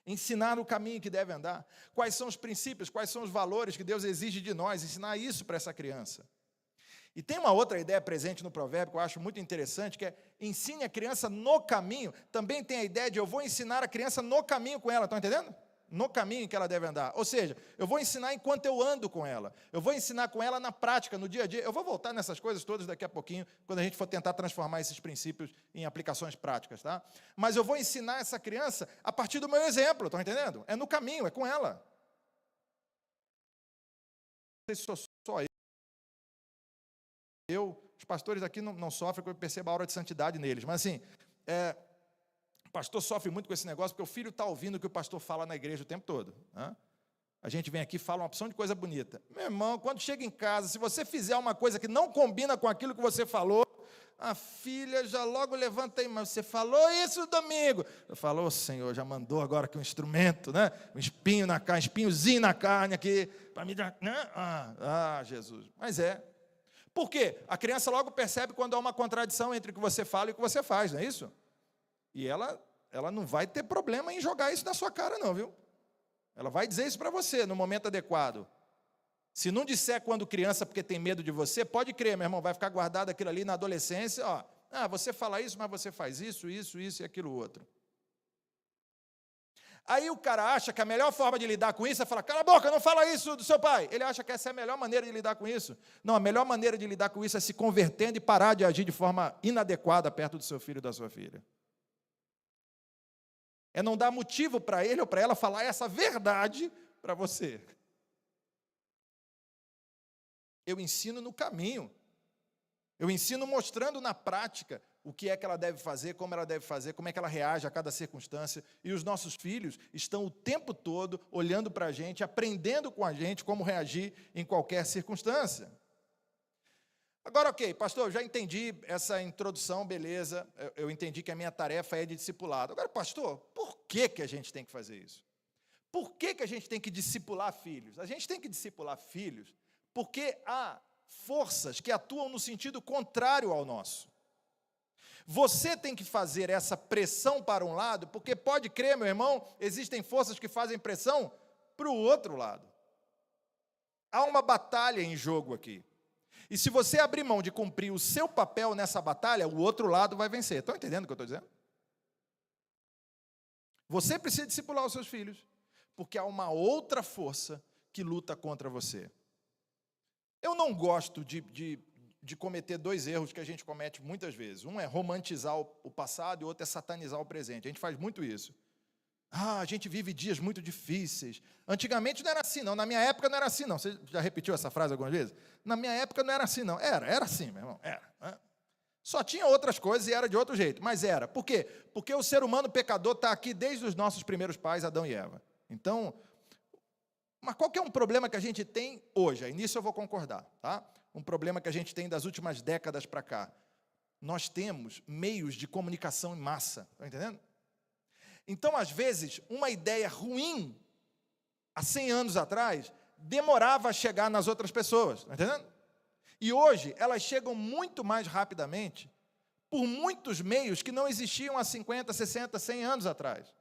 Ensinar o caminho que deve andar, quais são os princípios, quais são os valores que Deus exige de nós, ensinar isso para essa criança. E tem uma outra ideia presente no provérbio que eu acho muito interessante, que é ensine a criança no caminho. Também tem a ideia de eu vou ensinar a criança no caminho com ela, estão entendendo? No caminho que ela deve andar. Ou seja, eu vou ensinar enquanto eu ando com ela. Eu vou ensinar com ela na prática, no dia a dia. Eu vou voltar nessas coisas todas daqui a pouquinho, quando a gente for tentar transformar esses princípios em aplicações práticas, tá? Mas eu vou ensinar essa criança a partir do meu exemplo, estão entendendo? É no caminho, é com ela. Não sei se sou só os pastores aqui não sofrem, porque eu percebo a aura de santidade neles. Mas assim, o pastor sofre muito com esse negócio, porque o filho está ouvindo o que o pastor fala na igreja o tempo todo. Né? A gente vem aqui e fala uma opção de coisa bonita. Meu irmão, quando chega em casa, se você fizer uma coisa que não combina com aquilo que você falou, a filha já logo levanta aí, mas você falou isso domingo. Eu falo, oh, Senhor, já mandou agora aqui um instrumento, né? Um espinho na carne, espinhozinho na carne aqui, para me dar. Né? Jesus. Mas é. Por quê? A criança logo percebe quando há uma contradição entre o que você fala e o que você faz, não é isso? E ela não vai ter problema em jogar isso na sua cara, não, viu? Ela vai dizer isso para você no momento adequado. Se não disser quando criança porque tem medo de você, pode crer, meu irmão, vai ficar guardado aquilo ali na adolescência, ó, Ah, você fala isso, mas você faz isso, isso, isso e aquilo outro. Aí o cara acha que a melhor forma de lidar com isso é falar, cala a boca, não fala isso do seu pai. Ele acha que essa é a melhor maneira de lidar com isso. Não, a melhor maneira de lidar com isso é se convertendo e parar de agir de forma inadequada perto do seu filho e da sua filha. É não dar motivo para ele ou para ela falar essa verdade para você. Eu ensino no caminho. Eu ensino mostrando na prática o que é que ela deve fazer, como é que ela reage a cada circunstância. E os nossos filhos estão o tempo todo olhando para a gente, aprendendo com a gente como reagir em qualquer circunstância. Agora, ok, pastor, eu já entendi essa introdução, beleza, eu entendi que a minha tarefa é de discipulado. Agora, pastor, por que a gente tem que fazer isso? Por que a gente tem que discipular filhos? A gente tem que discipular filhos porque há forças que atuam no sentido contrário ao nosso. Você tem que fazer essa pressão para um lado, porque pode crer, meu irmão, existem forças que fazem pressão para o outro lado. Há uma batalha em jogo aqui. E se você abrir mão de cumprir o seu papel nessa batalha, o outro lado vai vencer. Estão entendendo o que eu estou dizendo? Você precisa discipular os seus filhos, porque há uma outra força que luta contra você. Eu não gosto de cometer dois erros que a gente comete muitas vezes. Um é romantizar o passado e o outro é satanizar o presente. A gente faz muito isso. Ah, a gente vive dias muito difíceis. Antigamente não era assim, não. Na minha época não era assim, não. Você já repetiu essa frase algumas vezes? Na minha época não era assim, não. Era assim, meu irmão, era. Só tinha outras coisas e era de outro jeito, mas era. Por quê? Porque o ser humano pecador está aqui desde os nossos primeiros pais, Adão e Eva. Então, mas qual que é um problema que a gente tem hoje? Aí nisso eu vou concordar, tá? Um problema que a gente tem das últimas décadas para cá. Nós temos meios de comunicação em massa, está entendendo? Então, às vezes, uma ideia ruim, há 100 anos atrás, demorava a chegar nas outras pessoas, está entendendo? E hoje, elas chegam muito mais rapidamente, por muitos meios que não existiam há 50, 60, 100 anos atrás.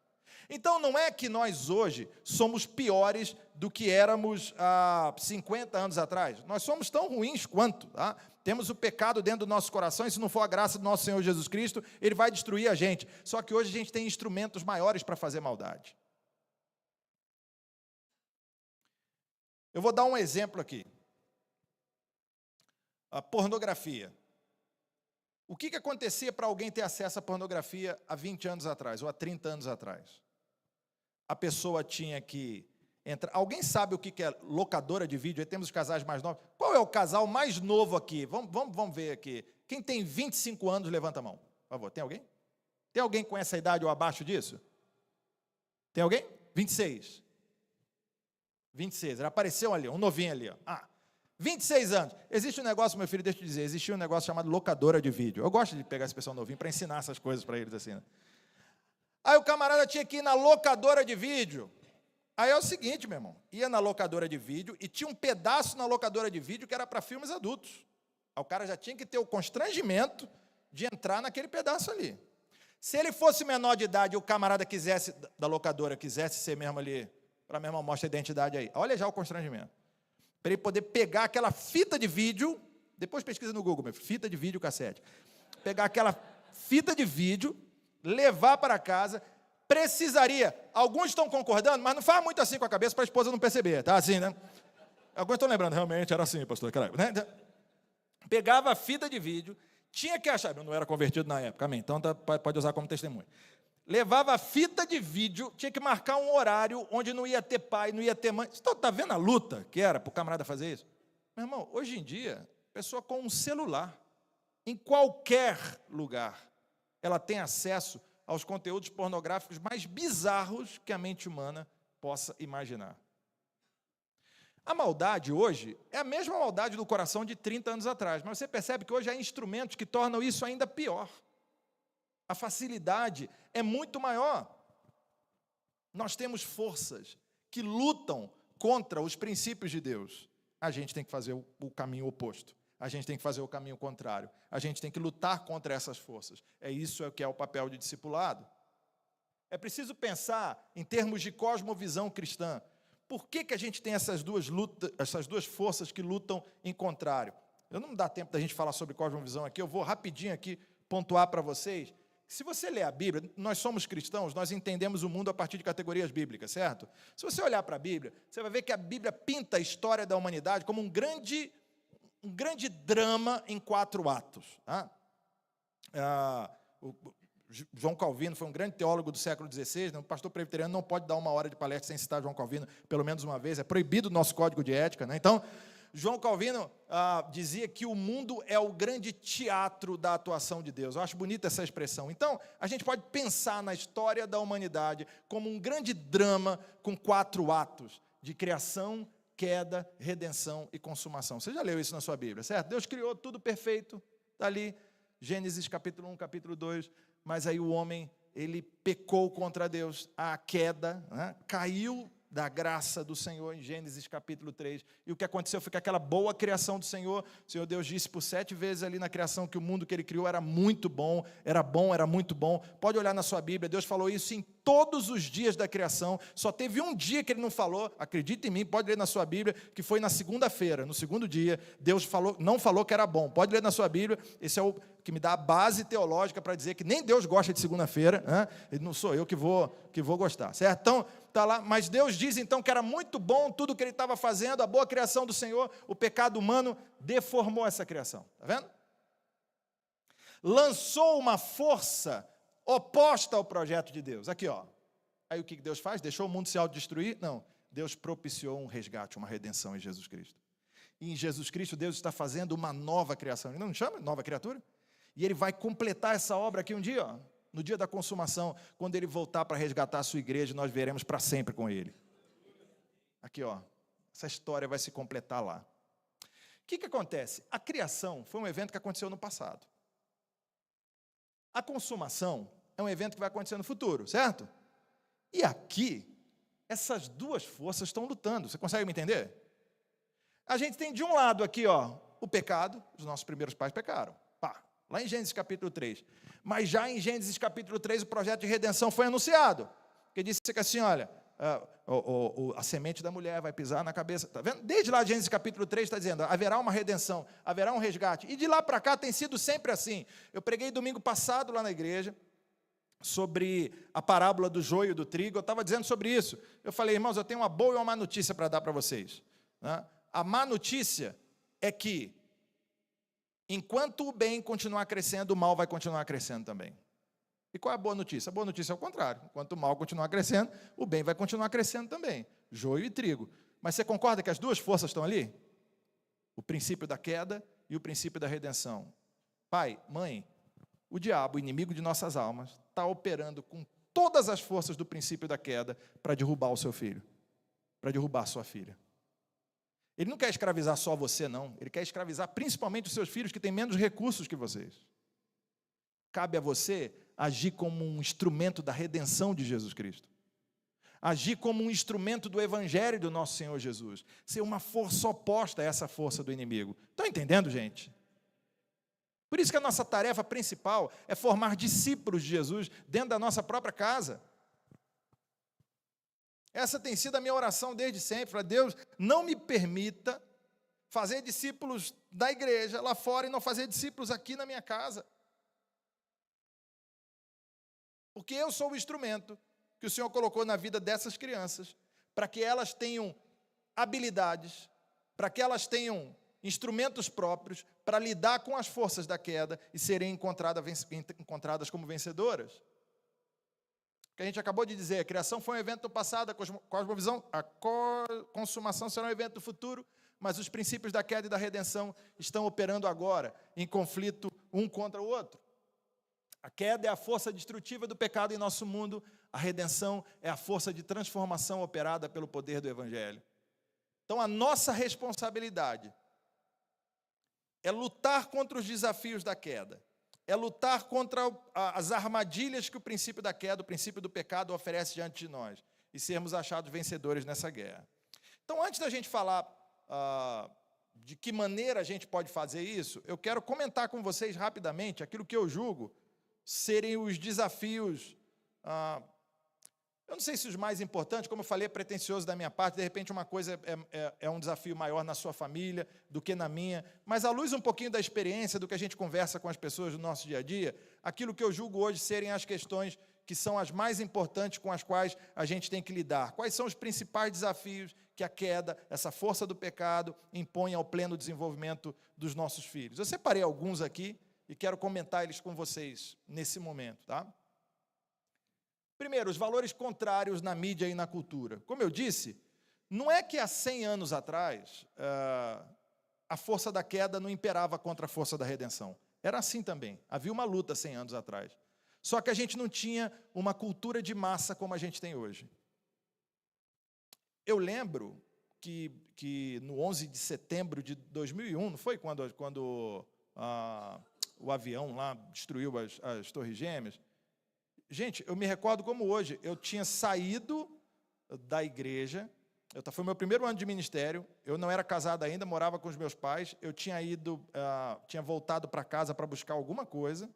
Então, não é que nós hoje somos piores do que éramos há 50 anos atrás. Nós somos tão ruins quanto, tá? Temos o pecado dentro do nosso coração, e se não for a graça do nosso Senhor Jesus Cristo, Ele vai destruir a gente. Só que hoje a gente tem instrumentos maiores para fazer maldade. Eu vou dar um exemplo aqui. A pornografia. O que acontecia para alguém ter acesso à pornografia há 20 anos atrás, ou há 30 anos atrás? A pessoa tinha que entrar. Alguém sabe o que é locadora de vídeo? Aí temos os casais mais novos. Qual é o casal mais novo aqui? Vamos ver aqui. Quem tem 25 anos, levanta a mão. Por favor, tem alguém? Tem alguém com essa idade ou abaixo disso? Tem alguém? 26. 26. Ele apareceu ali, um novinho ali. Ó. 26 anos. Existe um negócio, meu filho, deixa eu te dizer, existia um negócio chamado locadora de vídeo. Eu gosto de pegar esse pessoal novinho para ensinar essas coisas para eles assim, né? Aí o camarada tinha que ir na locadora de vídeo. Aí é o seguinte, meu irmão, ia na locadora de vídeo e tinha um pedaço na locadora de vídeo que era para filmes adultos. Aí o cara já tinha que ter o constrangimento de entrar naquele pedaço ali. Se ele fosse menor de idade e o camarada quisesse, da locadora, quisesse ser mesmo ali, para meu irmão, mostra a identidade aí. Olha já o constrangimento. Para ele poder pegar aquela fita de vídeo, depois pesquisa no Google, meu filho, fita de vídeo cassete. Pegar aquela fita de vídeo, levar para casa, precisaria, alguns estão concordando, mas não faz muito assim com a cabeça para a esposa não perceber, tá assim, né? Alguns estão lembrando, realmente era assim, pastor, caralho, né? Pegava a fita de vídeo, tinha que achar, eu não era convertido na época, amém, então pode usar como testemunho. Levava a fita de vídeo, tinha que marcar um horário onde não ia ter pai, não ia ter mãe. Você está vendo a luta que era para o camarada fazer isso? Meu irmão, hoje em dia, a pessoa com um celular, em qualquer lugar, ela tem acesso aos conteúdos pornográficos mais bizarros que a mente humana possa imaginar. A maldade hoje é a mesma maldade do coração de 30 anos atrás, mas você percebe que hoje há instrumentos que tornam isso ainda pior. A facilidade é muito maior. Nós temos forças que lutam contra os princípios de Deus. A gente tem que fazer o caminho oposto. A gente tem que fazer o caminho contrário. A gente tem que lutar contra essas forças. É que é o papel de discipulado. É preciso pensar em termos de cosmovisão cristã. Por que a gente tem essas duas forças que lutam em contrário? Eu não dá tempo da gente falar sobre cosmovisão aqui, eu vou rapidinho aqui pontuar para vocês, se você ler a Bíblia, nós somos cristãos, nós entendemos o mundo a partir de categorias bíblicas, certo? Se você olhar para a Bíblia, você vai ver que a Bíblia pinta a história da humanidade como um grande drama em 4 atos. Tá? João Calvino foi um grande teólogo do século XVI, um pastor presbiteriano não pode dar 1 hora de palestra sem citar João Calvino, pelo menos uma vez, é proibido do nosso código de ética, né? Então, João Calvino dizia que o mundo é o grande teatro da atuação de Deus. Eu acho bonita essa expressão. Então, a gente pode pensar na história da humanidade como um grande drama com 4 atos de criação, queda, redenção e consumação. Você já leu isso na sua Bíblia, certo? Deus criou tudo perfeito, está ali, Gênesis capítulo 1, capítulo 2, mas aí o homem, ele pecou contra Deus, a queda, né? Caiu da graça do Senhor em Gênesis capítulo 3, e o que aconteceu foi que aquela boa criação do Senhor, o Senhor Deus disse por 7 vezes ali na criação que o mundo que Ele criou era muito bom, era muito bom. Pode olhar na sua Bíblia, Deus falou isso em todos os dias da criação, só teve um dia que Ele não falou, acredita em mim, pode ler na sua Bíblia, que foi na segunda-feira, no segundo dia, Deus não falou que era bom, pode ler na sua Bíblia, esse é o que me dá a base teológica para dizer que nem Deus gosta de segunda-feira, né? Não sou eu que vou gostar, certo? Então, está lá, mas Deus diz então que era muito bom tudo que Ele estava fazendo, a boa criação do Senhor, o pecado humano deformou essa criação, está vendo? Lançou uma força oposta ao projeto de Deus, aqui ó, aí o que Deus faz? Deixou o mundo se autodestruir? Não, Deus propiciou um resgate, uma redenção em Jesus Cristo, e em Jesus Cristo Deus está fazendo uma nova criação, Ele não chama nova criatura? E Ele vai completar essa obra aqui um dia, ó, no dia da consumação, quando Ele voltar para resgatar a sua igreja, nós veremos para sempre com Ele. Aqui, ó, essa história vai se completar lá. O que acontece? A criação foi um evento que aconteceu no passado. A consumação é um evento que vai acontecer no futuro, certo? E aqui, essas duas forças estão lutando. Você consegue me entender? A gente tem de um lado aqui, ó, o pecado, os nossos primeiros pais pecaram. Pá, lá em Gênesis capítulo 3. Mas já em Gênesis capítulo 3, o projeto de redenção foi anunciado. Porque disse que assim, olha, a semente da mulher vai pisar na cabeça. Está vendo? Desde lá, Gênesis capítulo 3 está dizendo, haverá uma redenção, haverá um resgate. E de lá para cá tem sido sempre assim. Eu preguei domingo passado lá na igreja, sobre a parábola do joio e do trigo. Eu estava dizendo sobre isso. Eu falei, irmãos, eu tenho uma boa e uma má notícia para dar para vocês. Né? A má notícia é que, enquanto o bem continuar crescendo, o mal vai continuar crescendo também. E qual é a boa notícia? A boa notícia é o contrário. Enquanto o mal continuar crescendo, o bem vai continuar crescendo também. Joio e trigo. Mas você concorda que as duas forças estão ali? O princípio da queda e o princípio da redenção. Pai, mãe, o diabo, o inimigo de nossas almas, está operando com todas as forças do princípio da queda para derrubar o seu filho, para derrubar a sua filha. Ele não quer escravizar só você, não. Ele quer escravizar principalmente os seus filhos que têm menos recursos que vocês. Cabe a você agir como um instrumento da redenção de Jesus Cristo. Agir como um instrumento do evangelho do nosso Senhor Jesus. Ser uma força oposta a essa força do inimigo. Estão entendendo, gente? Por isso que a nossa tarefa principal é formar discípulos de Jesus dentro da nossa própria casa. Essa tem sido a minha oração desde sempre. Para Deus, não me permita fazer discípulos da igreja lá fora e não fazer discípulos aqui na minha casa. Porque eu sou o instrumento que o Senhor colocou na vida dessas crianças, para que elas tenham habilidades, para que elas tenham instrumentos próprios para lidar com as forças da queda e serem encontradas como vencedoras. O que a gente acabou de dizer, a criação foi um evento do passado, a cosmovisão, a consumação será um evento do futuro, mas os princípios da queda e da redenção estão operando agora, em conflito um contra o outro. A queda é a força destrutiva do pecado em nosso mundo, a redenção é a força de transformação operada pelo poder do Evangelho. Então, a nossa responsabilidade é lutar contra os desafios da queda, é lutar contra as armadilhas que o princípio da queda, o princípio do pecado oferece diante de nós, e sermos achados vencedores nessa guerra. Então, antes da gente falar de que maneira a gente pode fazer isso, eu quero comentar com vocês rapidamente aquilo que eu julgo serem os desafios Eu não sei se os mais importantes, como eu falei, é pretensioso da minha parte, de repente uma coisa é um desafio maior na sua família do que na minha, mas à luz um pouquinho da experiência, do que a gente conversa com as pessoas do nosso dia a dia, aquilo que eu julgo hoje serem as questões que são as mais importantes com as quais a gente tem que lidar. Quais são os principais desafios que a queda, essa força do pecado, impõe ao pleno desenvolvimento dos nossos filhos? Eu separei alguns aqui e quero comentar eles com vocês nesse momento, tá? Primeiro, os valores contrários na mídia e na cultura. Como eu disse, não é que há 100 anos atrás a força da queda não imperava contra a força da redenção. Era assim também. Havia uma luta 100 anos atrás. Só que a gente não tinha uma cultura de massa como a gente tem hoje. Eu lembro que no 11 de setembro de 2001, não foi quando o avião lá destruiu as Torres Gêmeas? Gente, eu me recordo como hoje, eu tinha saído da igreja, foi o meu primeiro ano de ministério, eu não era casado ainda, morava com os meus pais, eu tinha voltado para casa para buscar alguma coisa,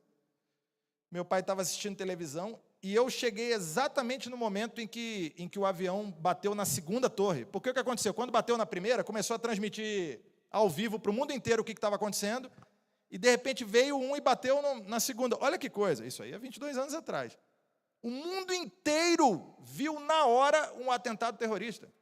meu pai estava assistindo televisão, e eu cheguei exatamente no momento em que o avião bateu na segunda torre. Porque o que aconteceu? Quando bateu na primeira, começou a transmitir ao vivo para o mundo inteiro o que estava acontecendo, e de repente veio um e bateu na segunda. Olha que coisa, isso aí há 22 anos atrás. O mundo inteiro viu na hora um atentado terrorista.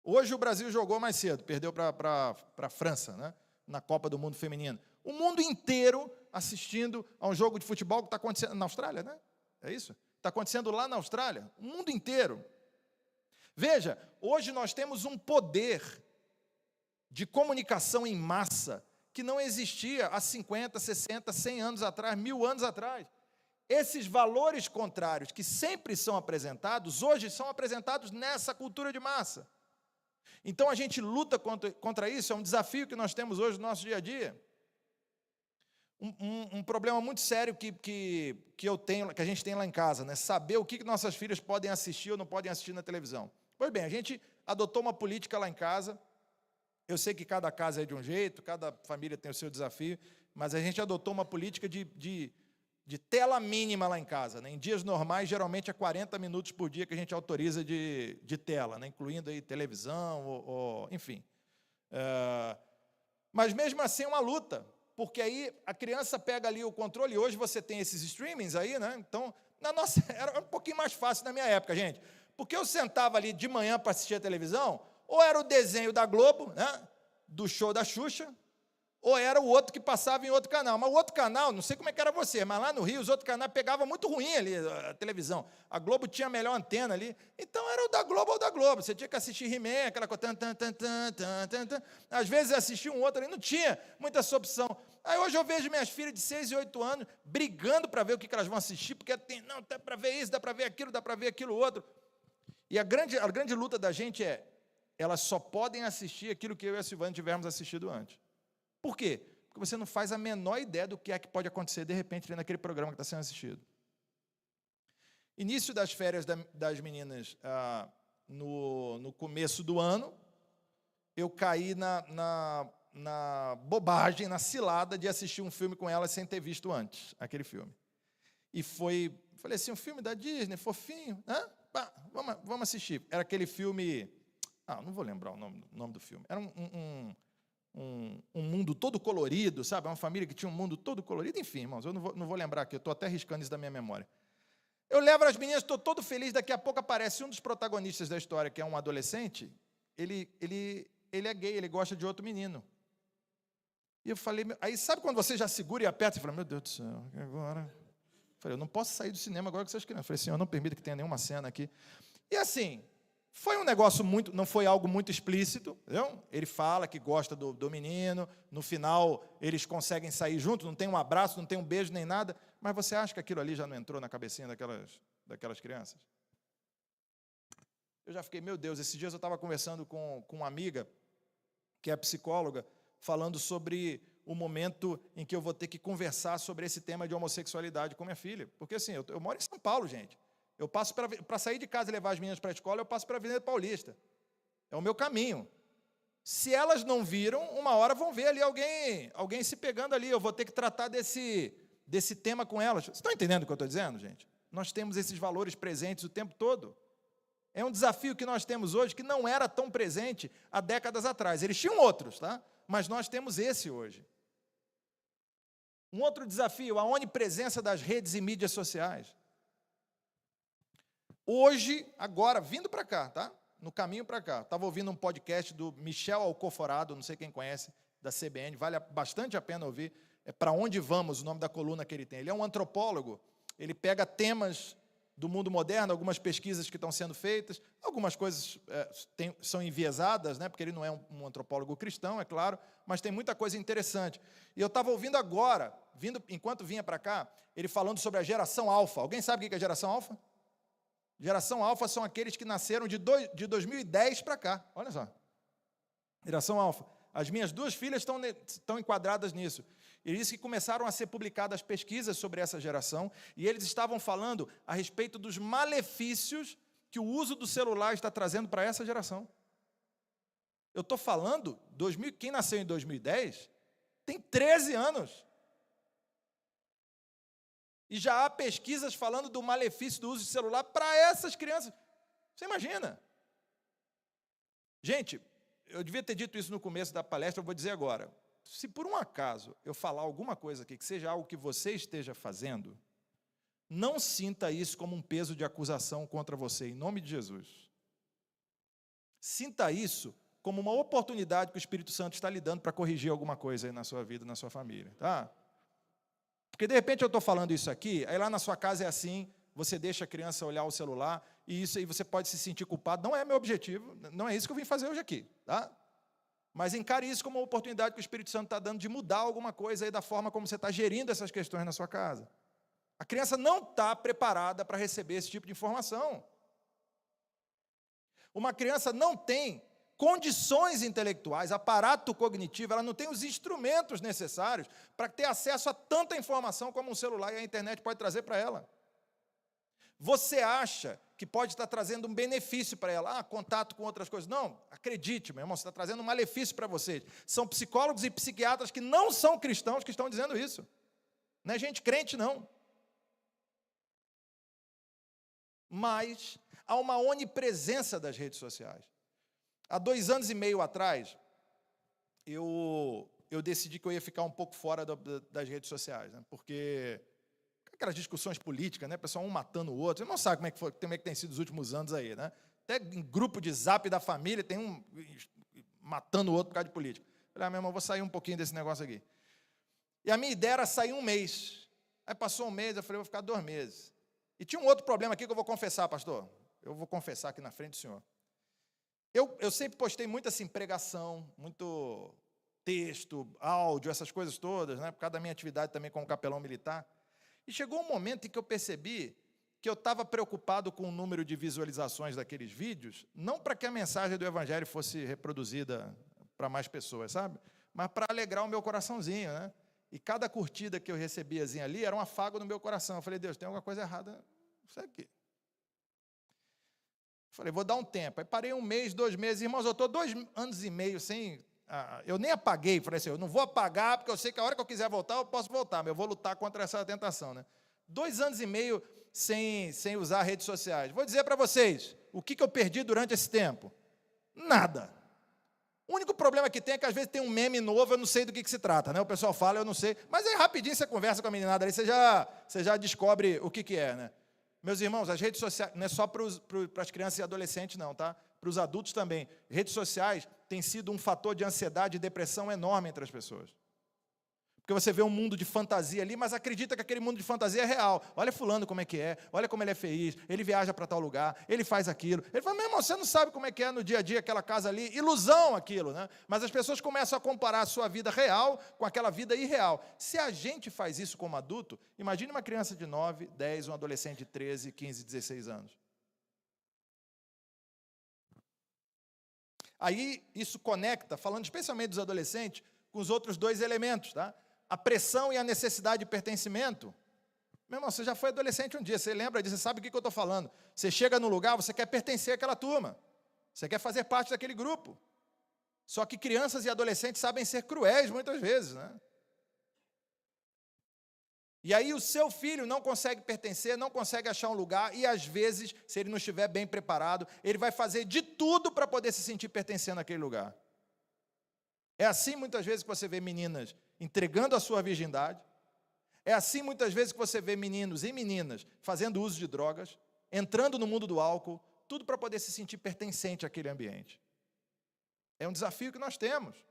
Hoje o Brasil jogou mais cedo, perdeu para a França, né, na Copa do Mundo Feminino. O mundo inteiro assistindo a um jogo de futebol que está acontecendo na Austrália, né? É isso? Está acontecendo lá na Austrália, o mundo inteiro. Veja, hoje nós temos um poder de comunicação em massa que não existia há 50, 60, 100 anos atrás, 1000 anos atrás. Esses valores contrários que sempre são apresentados, hoje são apresentados nessa cultura de massa. Então a gente luta contra isso, é um desafio que nós temos hoje no nosso dia a dia. Um problema muito sério que a gente tem lá em casa, né? Saber o que nossas filhas podem assistir ou não podem assistir na televisão. Pois bem, a gente adotou uma política lá em casa. Eu sei que cada casa é de um jeito, cada família tem o seu desafio, mas a gente adotou uma política de tela mínima lá em casa, né? Em dias normais, geralmente é 40 minutos por dia que a gente autoriza de tela, né? Incluindo aí televisão, enfim. Mas mesmo assim é uma luta, porque aí a criança pega ali o controle, e hoje você tem esses streamings aí, né? Então, era um pouquinho mais fácil na minha época, gente, porque eu sentava ali de manhã para assistir a televisão, ou era o desenho da Globo, né, do show da Xuxa, ou era o outro que passava em outro canal. Mas o outro canal, não sei como é que era você, mas lá no Rio, os outros canais pegavam muito ruim ali a televisão. A Globo tinha a melhor antena ali, então era o da Globo ou da Globo. Você tinha que assistir He-Man, aquela coisa... Às vezes assistia um outro ali, não tinha muita essa opção. Aí hoje eu vejo minhas filhas de 6 e 8 anos brigando para ver o que elas vão assistir, porque não, dá para ver isso, dá para ver aquilo outro. E a grande luta da gente elas só podem assistir aquilo que eu e a Silvana tivermos assistido antes. Por quê? Porque você não faz a menor ideia do que é que pode acontecer, de repente, naquele programa que está sendo assistido. Início das férias das meninas, no começo do ano, eu caí na bobagem, na cilada de assistir um filme com elas sem ter visto antes, aquele filme. E falei assim, um filme da Disney, fofinho, né? Vamos assistir. Era aquele filme... não vou lembrar o nome do filme. Era um mundo todo colorido, sabe? Uma família que tinha um mundo todo colorido. Enfim, irmãos, eu não vou lembrar aqui, eu estou até riscando isso da minha memória. Eu levo as meninas, estou todo feliz, daqui a pouco aparece um dos protagonistas da história, que é um adolescente, ele é gay, ele gosta de outro menino. E eu falei, aí sabe quando você já segura e aperta, e fala, meu Deus do céu, e agora? Eu falei, eu não posso sair do cinema agora com essas crianças. Eu falei, Senhor, não permita que tenha nenhuma cena aqui. E assim... Foi um negócio não foi algo muito explícito, entendeu? Ele fala que gosta do menino, no final eles conseguem sair juntos, não tem um abraço, não tem um beijo nem nada, mas você acha que aquilo ali já não entrou na cabecinha daquelas crianças? Eu já fiquei, meu Deus, esses dias eu estava conversando com uma amiga, que é psicóloga, falando sobre o momento em que eu vou ter que conversar sobre esse tema de homossexualidade com minha filha, porque assim, eu moro em São Paulo, gente. Eu passo para sair de casa e levar as meninas para a escola, eu passo para a Avenida Paulista. É o meu caminho. Se elas não viram, uma hora vão ver ali alguém se pegando ali. Eu vou ter que tratar desse tema com elas. Vocês estão entendendo o que eu estou dizendo, gente? nós temos esses valores presentes o tempo todo. É um desafio que nós temos hoje que não era tão presente há décadas atrás. Eles tinham outros, tá? Mas nós temos esse hoje. Um outro desafio, a onipresença das redes e mídias sociais. Hoje, agora, vindo para cá, tá? No caminho para cá, estava ouvindo um podcast do Michel Alcoforado, não sei quem conhece, da CBN, vale bastante a pena ouvir. É Para Onde Vamos, o nome da coluna que ele tem. Ele é um antropólogo, ele pega temas do mundo moderno, algumas pesquisas que estão sendo feitas, algumas coisas são enviesadas, né, porque ele não é um antropólogo cristão, é claro, mas tem muita coisa interessante. E eu estava ouvindo agora, enquanto vinha para cá, ele falando sobre a geração alfa. Alguém sabe o que é a geração alfa? Geração alfa são aqueles que nasceram de 2010 para cá, olha só. Geração alfa. As minhas duas filhas estão enquadradas nisso. Ele disse que começaram a ser publicadas pesquisas sobre essa geração, e eles estavam falando a respeito dos malefícios que o uso do celular está trazendo para essa geração. Eu estou falando, quem nasceu em 2010 tem 13 anos. E já há pesquisas falando do malefício do uso de celular para essas crianças. Você imagina? Gente, eu devia ter dito isso no começo da palestra, eu vou dizer agora. Se por um acaso eu falar alguma coisa aqui, que seja algo que você esteja fazendo, não sinta isso como um peso de acusação contra você, em nome de Jesus. Sinta isso como uma oportunidade que o Espírito Santo está lhe dando para corrigir alguma coisa aí na sua vida, na sua família, tá? Porque de repente eu estou falando isso aqui, aí lá na sua casa é assim, você deixa a criança olhar o celular, e isso aí você pode se sentir culpado. Não é meu objetivo, não é isso que eu vim fazer hoje aqui, tá? Mas encare isso como uma oportunidade que o Espírito Santo está dando de mudar alguma coisa aí da forma como você está gerindo essas questões na sua casa. A criança não está preparada para receber esse tipo de informação. Uma criança não tem condições intelectuais, aparato cognitivo, ela não tem os instrumentos necessários para ter acesso a tanta informação como um celular e a internet pode trazer para ela. Você acha que pode estar trazendo um benefício para ela, contato com outras coisas. Não, acredite, meu irmão, você está trazendo um malefício para vocês. São psicólogos e psiquiatras que não são cristãos que estão dizendo isso. Não é gente crente, não. Mas há uma onipresença das redes sociais. Há 2 anos e meio atrás, eu decidi que eu ia ficar um pouco fora das redes sociais, né? Porque aquelas discussões políticas, né? Pessoal um matando o outro, você não sabe como é que tem sido os últimos anos aí, né? Até em grupo de zap da família, tem um matando o outro por causa de política. Eu falei, meu irmão, vou sair um pouquinho desse negócio aqui. E a minha ideia era sair 1 mês. Aí passou 1 mês, eu falei, vou ficar 2 meses. E tinha um outro problema aqui que eu vou confessar, pastor. Eu vou confessar aqui na frente do senhor. Eu sempre postei muito assim, pregação, muito texto, áudio, essas coisas todas, né? Por causa da minha atividade também como capelão militar. E chegou um momento em que eu percebi que eu estava preocupado com o número de visualizações daqueles vídeos, não para que a mensagem do Evangelho fosse reproduzida para mais pessoas, sabe? Mas para alegrar o meu coraçãozinho, né? E cada curtida que eu recebiazinha ali era um afago no meu coração. Eu falei, Deus, tem alguma coisa errada nisso aqui. Falei, vou dar um tempo. Aí parei 1 mês, 2 meses. Irmãos, eu estou 2 anos e meio sem... eu nem apaguei. Falei assim, eu não vou apagar, porque eu sei que a hora que eu quiser voltar, eu posso voltar, mas eu vou lutar contra essa tentação, né? 2 anos e meio sem usar redes sociais. Vou dizer para vocês, o que eu perdi durante esse tempo? Nada. O único problema que tem é que às vezes tem um meme novo, eu não sei do que se trata, né? O pessoal fala, eu não sei. Mas aí rapidinho você conversa com a meninada ali, você já descobre o que é, né? Meus irmãos, as redes sociais, não é só para as crianças e adolescentes, não, tá? Para os adultos também. Redes sociais têm sido um fator de ansiedade e depressão enorme entre as pessoas. Porque você vê um mundo de fantasia ali, mas acredita que aquele mundo de fantasia é real. Olha fulano como é que é, olha como ele é feliz, ele viaja para tal lugar, ele faz aquilo. Ele fala, meu irmão, você não sabe como é que é no dia a dia aquela casa ali, ilusão aquilo, né? Mas as pessoas começam a comparar a sua vida real com aquela vida irreal. Se a gente faz isso como adulto, imagine uma criança de 9, 10, um adolescente de 13, 15, 16 anos. Aí isso conecta, falando especialmente dos adolescentes, com os outros 2 elementos, tá? A pressão e a necessidade de pertencimento. Meu irmão, você já foi adolescente um dia, você lembra disso, você sabe o que eu estou falando. Você chega num lugar, você quer pertencer àquela turma. Você quer fazer parte daquele grupo. Só que crianças e adolescentes sabem ser cruéis muitas vezes, né? E aí o seu filho não consegue pertencer, não consegue achar um lugar, e às vezes, se ele não estiver bem preparado, ele vai fazer de tudo para poder se sentir pertencendo àquele lugar. É assim muitas vezes que você vê meninas entregando a sua virgindade, é assim muitas vezes que você vê meninos e meninas fazendo uso de drogas, entrando no mundo do álcool, tudo para poder se sentir pertencente àquele ambiente. É um desafio que nós temos.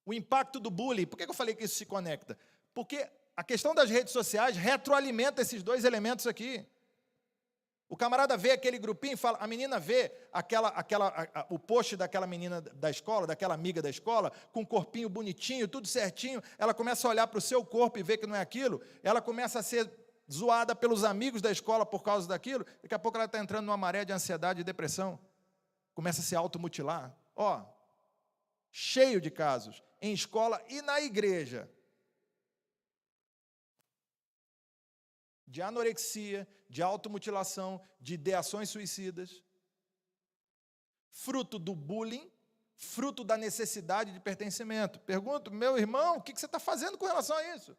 O impacto do bullying, por que eu falei que isso se conecta? Porque a questão das redes sociais retroalimenta esses dois elementos aqui. O camarada vê aquele grupinho, fala, a menina vê o post daquela menina da escola, daquela amiga da escola, com um corpinho bonitinho, tudo certinho, ela começa a olhar para o seu corpo e vê que não é aquilo, ela começa a ser zoada pelos amigos da escola por causa daquilo, daqui a pouco ela está entrando numa maré de ansiedade e depressão, começa a se automutilar. Cheio de casos, em escola e na igreja, de anorexia, de automutilação, de ideações suicidas, fruto do bullying, fruto da necessidade de pertencimento. Pergunto, meu irmão, o que você está fazendo com relação a isso?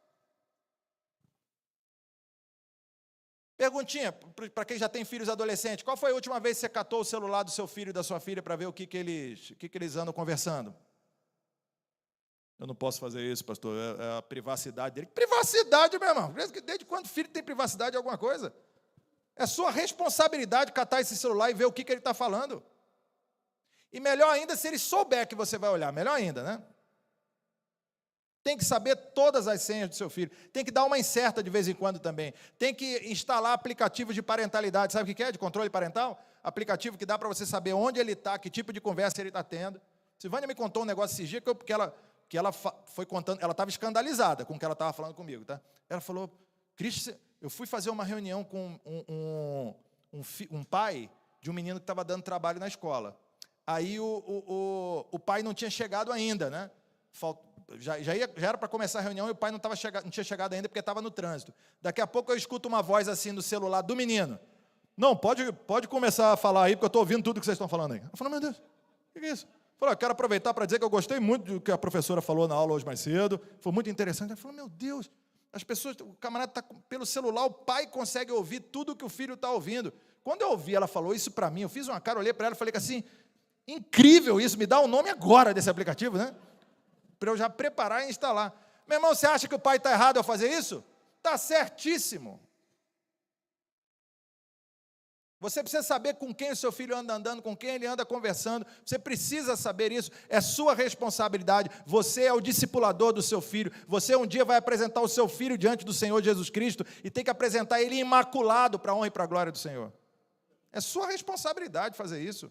Perguntinha, para quem já tem filhos adolescentes, qual foi a última vez que você catou o celular do seu filho e da sua filha para ver o que eles andam conversando? Eu não posso fazer isso, pastor, é a privacidade dele. Privacidade, meu irmão? Desde quando o filho tem privacidade de alguma coisa? É sua responsabilidade catar esse celular e ver o que ele está falando. E melhor ainda se ele souber que você vai olhar, melhor ainda, né? Tem que saber todas as senhas do seu filho. Tem que dar uma incerta de vez em quando também. Tem que instalar aplicativos de parentalidade. Sabe o que é? De controle parental? Aplicativo que dá para você saber onde ele está, que tipo de conversa ele está tendo. Silvânia me contou um negócio esses dias que ela foi contando, ela estava escandalizada com o que ela estava falando comigo, tá? Ela falou, Cristian, eu fui fazer uma reunião com um pai de um menino que estava dando trabalho na escola. Aí o pai não tinha chegado ainda, né? Já era para começar a reunião e o pai não tinha chegado ainda porque estava no trânsito. Daqui a pouco eu escuto uma voz assim no celular do menino. Não, pode começar a falar aí, porque eu estou ouvindo tudo que vocês estão falando aí. Eu falei, meu Deus, o que é isso? Eu quero aproveitar para dizer que eu gostei muito do que a professora falou na aula hoje mais cedo, foi muito interessante. Ela falou, meu Deus, o camarada está pelo celular, o pai consegue ouvir tudo que o filho está ouvindo. Quando eu ouvi, ela falou isso para mim, eu fiz uma cara, olhei para ela e falei assim, incrível isso, me dá o nome agora desse aplicativo, né? Para eu já preparar e instalar. Meu irmão, você acha que o pai está errado ao fazer isso? Está certíssimo. Você precisa saber com quem o seu filho anda andando, com quem ele anda conversando. Você precisa saber isso. É sua responsabilidade. Você é o discipulador do seu filho. Você um dia vai apresentar o seu filho diante do Senhor Jesus Cristo e tem que apresentar ele imaculado para a honra e para a glória do Senhor. É sua responsabilidade fazer isso.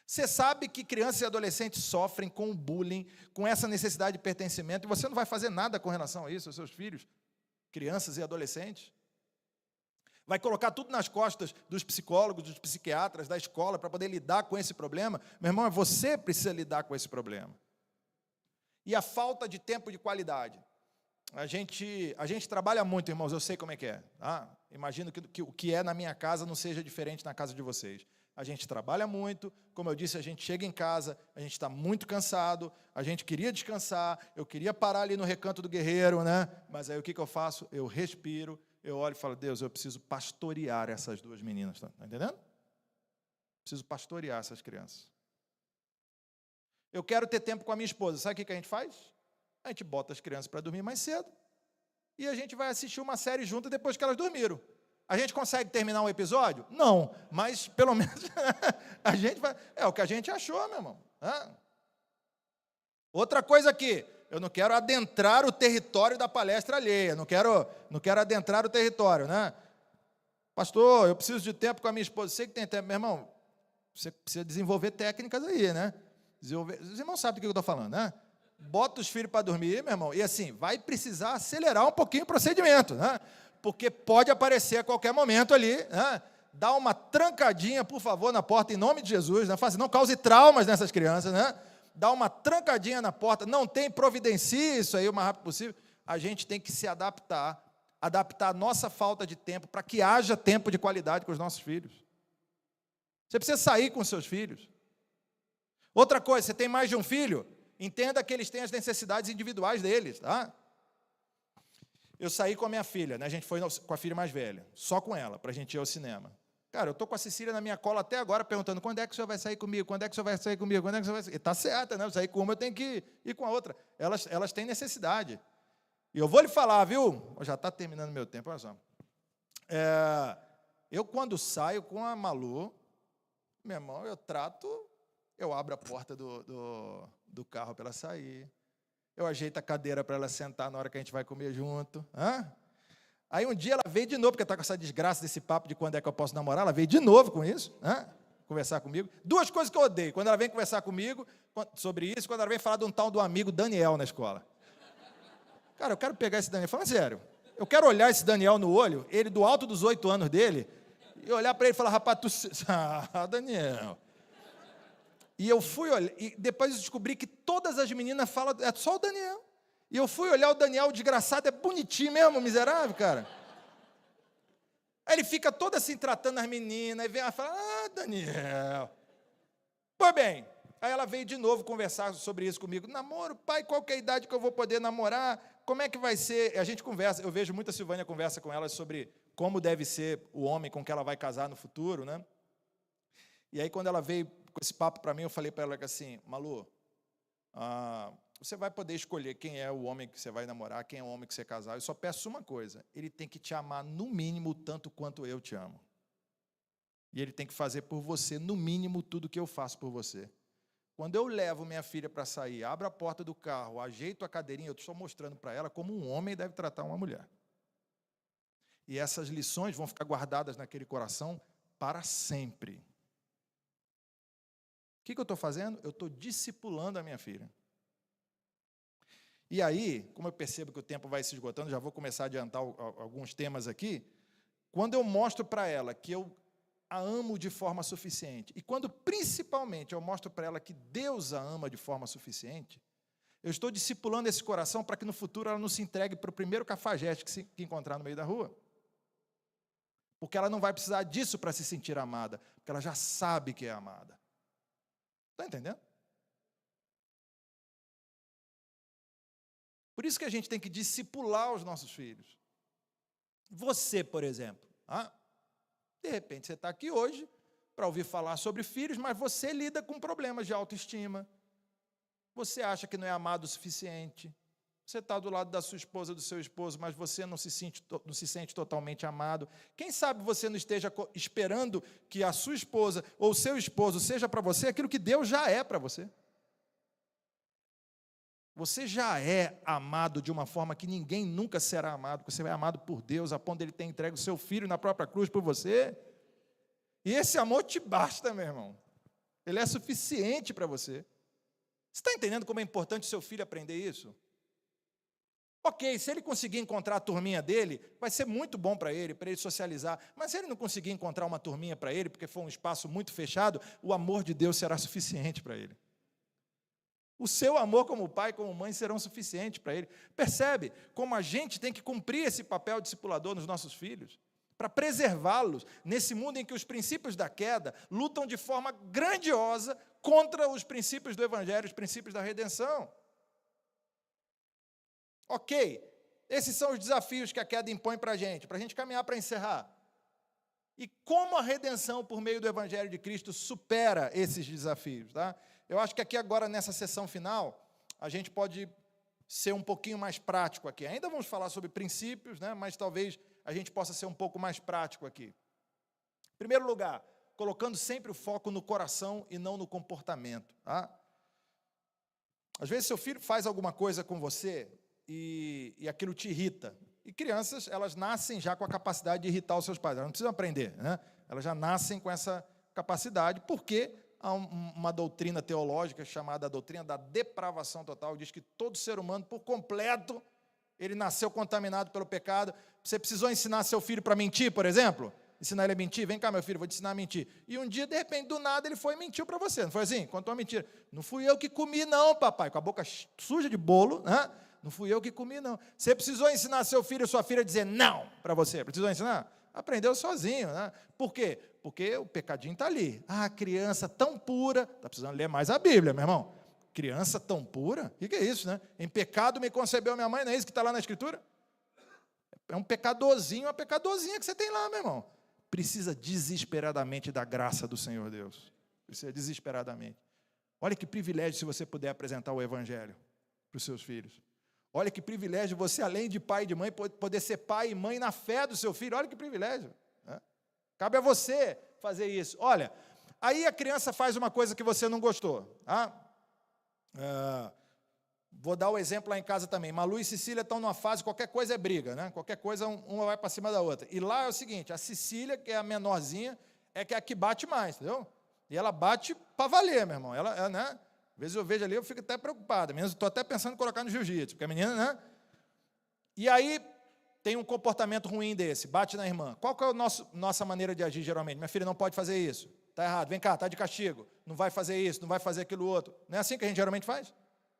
Você sabe que crianças e adolescentes sofrem com o bullying, com essa necessidade de pertencimento, e você não vai fazer nada com relação a isso, aos seus filhos, crianças e adolescentes. Vai colocar tudo nas costas dos psicólogos, dos psiquiatras, da escola, para poder lidar com esse problema. Meu irmão, você precisa lidar com esse problema. E a falta de tempo de qualidade. A gente trabalha muito, irmãos, eu sei como é que é. Tá? Imagino que o que é na minha casa não seja diferente na casa de vocês. A gente trabalha muito, como eu disse, a gente chega em casa, a gente está muito cansado, a gente queria descansar, eu queria parar ali no Recanto do Guerreiro, né? Mas aí o que eu faço? Eu respiro, eu olho e falo, Deus, eu preciso pastorear essas duas meninas, está entendendo? Preciso pastorear essas crianças. Eu quero ter tempo com a minha esposa, sabe o que a gente faz? A gente bota as crianças para dormir mais cedo, e a gente vai assistir uma série junto depois que elas dormiram. A gente consegue terminar um episódio? Não, mas pelo menos a gente vai. É o que a gente achou, meu irmão. Outra coisa aqui, eu não quero adentrar o território da palestra alheia, não quero adentrar o território, né? Pastor, eu preciso de tempo com a minha esposa. Sei que tem tempo, meu irmão, você precisa desenvolver técnicas aí, né? Os irmãos sabem do que eu estou falando, né? Bota os filhos para dormir, meu irmão, e assim, vai precisar acelerar um pouquinho o procedimento, né? Porque pode aparecer a qualquer momento ali, né? Dá uma trancadinha, por favor, na porta, em nome de Jesus, né? Não cause traumas nessas crianças, né? Dá uma trancadinha na porta, não tem, providencie isso aí o mais rápido possível. A gente tem que se adaptar a nossa falta de tempo para que haja tempo de qualidade com os nossos filhos. Você precisa sair com os seus filhos. Outra coisa, você tem mais de um filho? Entenda que eles têm as necessidades individuais deles, tá? Eu saí com a minha filha, né? A gente foi com a filha mais velha, só com ela, para a gente ir ao cinema. Cara, eu estou com a Cecília na minha cola até agora, perguntando, quando é que o senhor vai sair comigo? Quando é que o senhor vai sair comigo? Quando é que o senhor vai sair? E está certa, né? Eu sair com uma, eu tenho que ir com a outra. Elas têm necessidade. E eu vou lhe falar, viu? Já está terminando meu tempo, olha só. Eu, quando saio com a Malu, meu irmão, eu abro a porta do carro para ela sair, eu ajeito a cadeira para ela sentar na hora que a gente vai comer junto. Aí um dia ela veio de novo, porque está com essa desgraça desse papo de quando é que eu posso namorar, ela veio de novo com isso, conversar comigo. Duas coisas que eu odeio, quando ela vem conversar comigo sobre isso, quando ela vem falar de um tal do amigo Daniel na escola. Cara, eu quero pegar esse Daniel, fala sério, eu quero olhar esse Daniel no olho, ele do alto dos 8 anos dele, e olhar para ele e falar, rapaz, Daniel. E eu fui olhar, e depois eu descobri que todas as meninas falam, é só o Daniel. E eu fui olhar o Daniel, o desgraçado, é bonitinho mesmo, miserável, cara. Aí ele fica todo assim, tratando as meninas, e vem ela fala, Daniel. Pois bem, aí ela veio de novo conversar sobre isso comigo. Namoro, pai, qual que é a idade que eu vou poder namorar? Como é que vai ser? A gente conversa, eu vejo muito a Silvânia conversa com ela sobre como deve ser o homem com que ela vai casar no futuro, né? E aí, quando ela veio com esse papo para mim, eu falei para ela assim, Malu, você vai poder escolher quem é o homem que você vai namorar, quem é o homem que você casar. Eu só peço uma coisa, ele tem que te amar no mínimo tanto quanto eu te amo. E ele tem que fazer por você, no mínimo, tudo que eu faço por você. Quando eu levo minha filha para sair, abro a porta do carro, ajeito a cadeirinha, eu estou mostrando para ela como um homem deve tratar uma mulher. E essas lições vão ficar guardadas naquele coração para sempre. O que eu estou fazendo? Eu estou discipulando a minha filha. E aí, como eu percebo que o tempo vai se esgotando, já vou começar a adiantar alguns temas aqui, quando eu mostro para ela que eu a amo de forma suficiente, e quando principalmente eu mostro para ela que Deus a ama de forma suficiente, eu estou discipulando esse coração para que no futuro ela não se entregue para o primeiro cafajeste que encontrar no meio da rua. Porque ela não vai precisar disso para se sentir amada, porque ela já sabe que é amada. Está entendendo? Por isso que a gente tem que discipular os nossos filhos. Você, por exemplo, de repente você está aqui hoje para ouvir falar sobre filhos, mas você lida com problemas de autoestima. Você acha que não é amado o suficiente. Você está do lado da sua esposa, do seu esposo, mas você não se sente totalmente amado. Quem sabe você não esteja esperando que a sua esposa ou o seu esposo seja para você aquilo que Deus já é para você. Você já é amado de uma forma que ninguém nunca será amado, porque você é amado por Deus, a ponto de Ele ter entregue o seu filho na própria cruz por você. E esse amor te basta, meu irmão. Ele é suficiente para você. Você está entendendo como é importante o seu filho aprender isso? Ok, se ele conseguir encontrar a turminha dele, vai ser muito bom para ele socializar. Mas se ele não conseguir encontrar uma turminha para ele, porque foi um espaço muito fechado, o amor de Deus será suficiente para ele. O seu amor como pai, como mãe, serão suficientes para ele. Percebe como a gente tem que cumprir esse papel discipulador nos nossos filhos, para preservá-los nesse mundo em que os princípios da queda lutam de forma grandiosa contra os princípios do Evangelho, os princípios da redenção. Ok, esses são os desafios que a queda impõe para a gente caminhar para encerrar. E como a redenção por meio do Evangelho de Cristo supera esses desafios, tá? Eu acho que aqui agora, nessa sessão final, a gente pode ser um pouquinho mais prático aqui. Ainda vamos falar sobre princípios, né? Mas talvez a gente possa ser um pouco mais prático aqui. Em primeiro lugar, colocando sempre o foco no coração e não no comportamento, tá? Às vezes seu filho faz alguma coisa com você e aquilo te irrita. E crianças, elas nascem já com a capacidade de irritar os seus pais. Elas não precisam aprender, né? Elas já nascem com essa capacidade, porque há uma doutrina teológica chamada a doutrina da depravação total, diz que todo ser humano, por completo, ele nasceu contaminado pelo pecado. Você precisou ensinar seu filho para mentir, por exemplo? Ensinar ele a mentir? Vem cá, meu filho, vou te ensinar a mentir. E um dia, de repente, do nada, ele foi e mentiu para você. Não foi assim? Contou uma mentira. Não fui eu que comi, não, papai. Com a boca suja de bolo, né? Não fui eu que comi, não. Você precisou ensinar seu filho ou sua filha a dizer não para você? Precisou ensinar? Aprendeu sozinho, né? Por quê? Porque o pecadinho está ali. A criança tão pura, está precisando ler mais a Bíblia, meu irmão. Criança tão pura? O que é isso, né? Em pecado me concebeu minha mãe, não é isso que está lá na Escritura? É um pecadorzinho, uma pecadorzinha que você tem lá, meu irmão. Precisa desesperadamente da graça do Senhor Deus. Precisa desesperadamente. Olha que privilégio se você puder apresentar o Evangelho para os seus filhos. Olha que privilégio você, além de pai e de mãe, poder ser pai e mãe na fé do seu filho. Olha que privilégio, né? Cabe a você fazer isso. Olha, aí a criança faz uma coisa que você não gostou. Tá? Vou dar o exemplo lá em casa também. Malu e Cecília estão numa fase, qualquer coisa é briga, né? Qualquer coisa, uma vai para cima da outra. E lá é o seguinte, a Cecília, que é a menorzinha, é a que bate mais, entendeu? E ela bate para valer, meu irmão. Ela, né? Às vezes eu vejo ali, eu fico até preocupado. Mesmo estou até pensando em colocar no jiu-jitsu, porque a menina, né? E aí tem um comportamento ruim desse, bate na irmã. Qual que é a nossa maneira de agir geralmente? Minha filha não pode fazer isso. Está errado, vem cá, está de castigo. Não vai fazer isso, não vai fazer aquilo outro. Não é assim que a gente geralmente faz?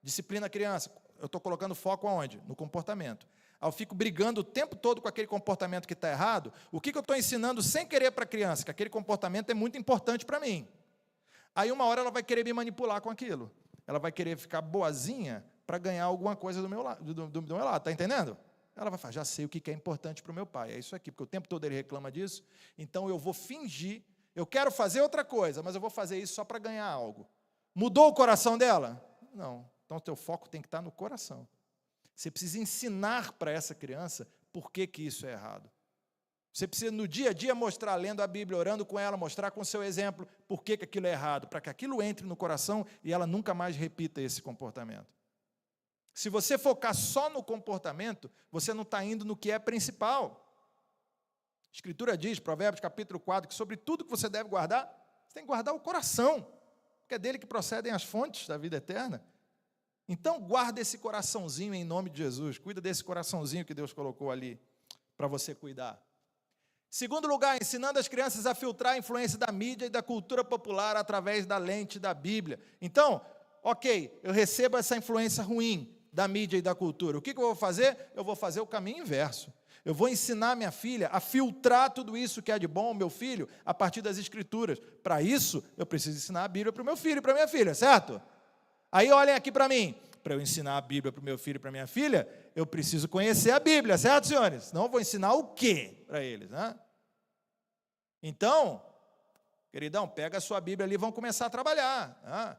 Disciplina a criança. Eu estou colocando foco aonde? No comportamento. Aí eu fico brigando o tempo todo com aquele comportamento que está errado. O que eu estou ensinando sem querer para a criança? Que aquele comportamento é muito importante para mim. Aí uma hora ela vai querer me manipular com aquilo. Ela vai querer ficar boazinha para ganhar alguma coisa do meu lado. Está entendendo? Ela vai falar, já sei o que é importante para o meu pai. É isso aqui, porque o tempo todo ele reclama disso. Então eu vou fingir. Eu quero fazer outra coisa, mas eu vou fazer isso só para ganhar algo. Mudou o coração dela? Não. Então o teu foco tem que estar no coração. Você precisa ensinar para essa criança por que isso é errado. Você precisa, no dia a dia, mostrar, lendo a Bíblia, orando com ela, mostrar com o seu exemplo por que aquilo é errado, para que aquilo entre no coração e ela nunca mais repita esse comportamento. Se você focar só no comportamento, você não está indo no que é principal. A Escritura diz, Provérbios capítulo 4, que sobre tudo que você deve guardar, você tem que guardar o coração, porque é dele que procedem as fontes da vida eterna. Então, guarda esse coraçãozinho em nome de Jesus, cuida desse coraçãozinho que Deus colocou ali para você cuidar. Segundo lugar, ensinando as crianças a filtrar a influência da mídia e da cultura popular através da lente da Bíblia. Então, ok, eu recebo essa influência ruim da mídia e da cultura. O que eu vou fazer? Eu vou fazer o caminho inverso. Eu vou ensinar minha filha a filtrar tudo isso que é de bom, meu filho, a partir das Escrituras. Para isso, eu preciso ensinar a Bíblia para o meu filho e para a minha filha, certo? Aí olhem aqui para mim. Para eu ensinar a Bíblia para o meu filho e para a minha filha, eu preciso conhecer a Bíblia, certo, senhores? Senão eu vou ensinar o quê para eles, né? Então, queridão, pega a sua Bíblia ali e vamos começar a trabalhar. Né?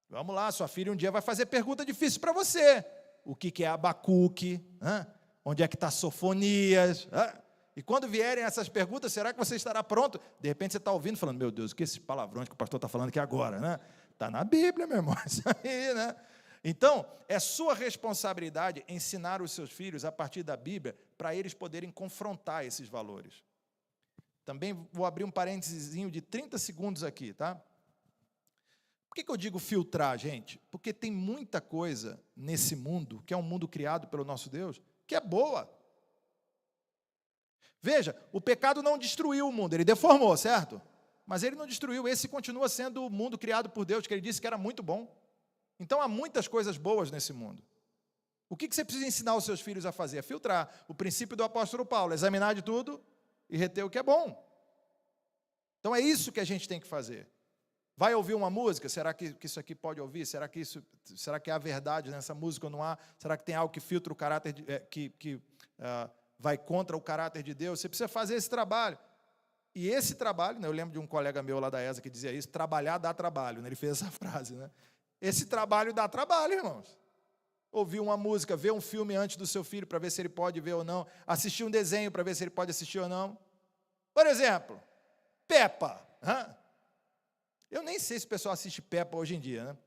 Vamos lá, sua filha um dia vai fazer pergunta difícil para você. O que é Abacuque? Né? Onde é que está Sofonias? Né? E quando vierem essas perguntas, será que você estará pronto? De repente você está ouvindo, falando, meu Deus, o que é esse palavrão que o pastor está falando aqui agora? Né? Está na Bíblia, meu irmão, isso aí, né? Então, é sua responsabilidade ensinar os seus filhos a partir da Bíblia para eles poderem confrontar esses valores. Também vou abrir um parênteses de 30 segundos aqui, tá? Por que eu digo filtrar, gente? Porque tem muita coisa nesse mundo, que é um mundo criado pelo nosso Deus, que é boa. Veja, o pecado não destruiu o mundo, ele deformou, certo? Mas ele não destruiu, esse continua sendo o mundo criado por Deus, que ele disse que era muito bom. Então, há muitas coisas boas nesse mundo. O que você precisa ensinar os seus filhos a fazer? A filtrar. O princípio do apóstolo Paulo, examinar de tudo e reter o que é bom. Então, é isso que a gente tem que fazer. Vai ouvir uma música? Será que isso aqui pode ouvir? Será que há verdade nessa música ou não há? Será que tem algo que filtra o caráter, vai contra o caráter de Deus? Você precisa fazer esse trabalho. E esse trabalho, né, eu lembro de um colega meu lá da ESA que dizia isso, trabalhar dá trabalho, né, ele fez essa frase, né? Esse trabalho dá trabalho, irmãos. Ouvir uma música, ver um filme antes do seu filho para ver se ele pode ver ou não, assistir um desenho para ver se ele pode assistir ou não. Por exemplo, Peppa. Eu nem sei se o pessoal assiste Peppa hoje em dia, né?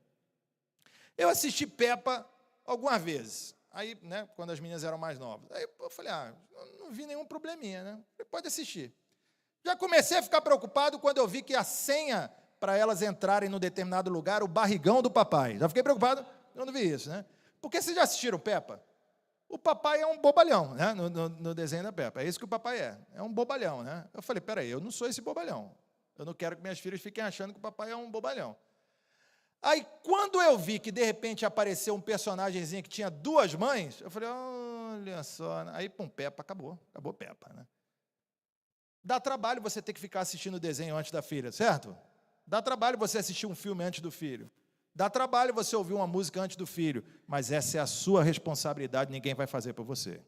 Eu assisti Peppa algumas vezes, aí, né, quando as meninas eram mais novas. Aí eu falei, não vi nenhum probleminha, né? Você pode assistir. Já comecei a ficar preocupado quando eu vi que a senha para elas entrarem num determinado lugar, o barrigão do papai. Já fiquei preocupado quando vi isso, né? Porque vocês já assistiram Peppa? O papai é um bobalhão, né? No desenho da Peppa. É isso que o papai é um bobalhão, né? Eu falei, peraí, eu não sou esse bobalhão. Eu não quero que minhas filhas fiquem achando que o papai é um bobalhão. Aí, quando eu vi que, de repente, apareceu um personagemzinho que tinha duas mães, eu falei, olha só. Aí, pum, Peppa, acabou Peppa, né? Dá trabalho você ter que ficar assistindo o desenho antes da filha, certo? Dá trabalho você assistir um filme antes do filho. Dá trabalho você ouvir uma música antes do filho, mas essa é a sua responsabilidade, ninguém vai fazer por você.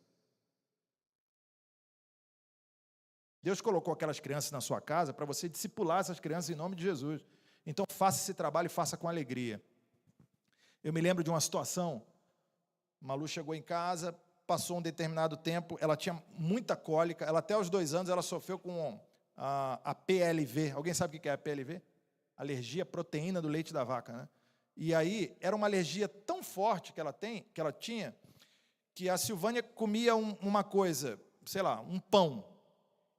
Deus colocou aquelas crianças na sua casa para você discipular essas crianças em nome de Jesus. Então, faça esse trabalho e faça com alegria. Eu me lembro de uma situação, Malu chegou em casa, passou um determinado tempo, ela tinha muita cólica, ela até aos 2 anos, ela sofreu com a PLV. Alguém sabe o que é a PLV? Alergia à proteína do leite da vaca, né? E aí, era uma alergia tão forte que ela tinha, que a Silvânia comia uma coisa, sei lá, um pão.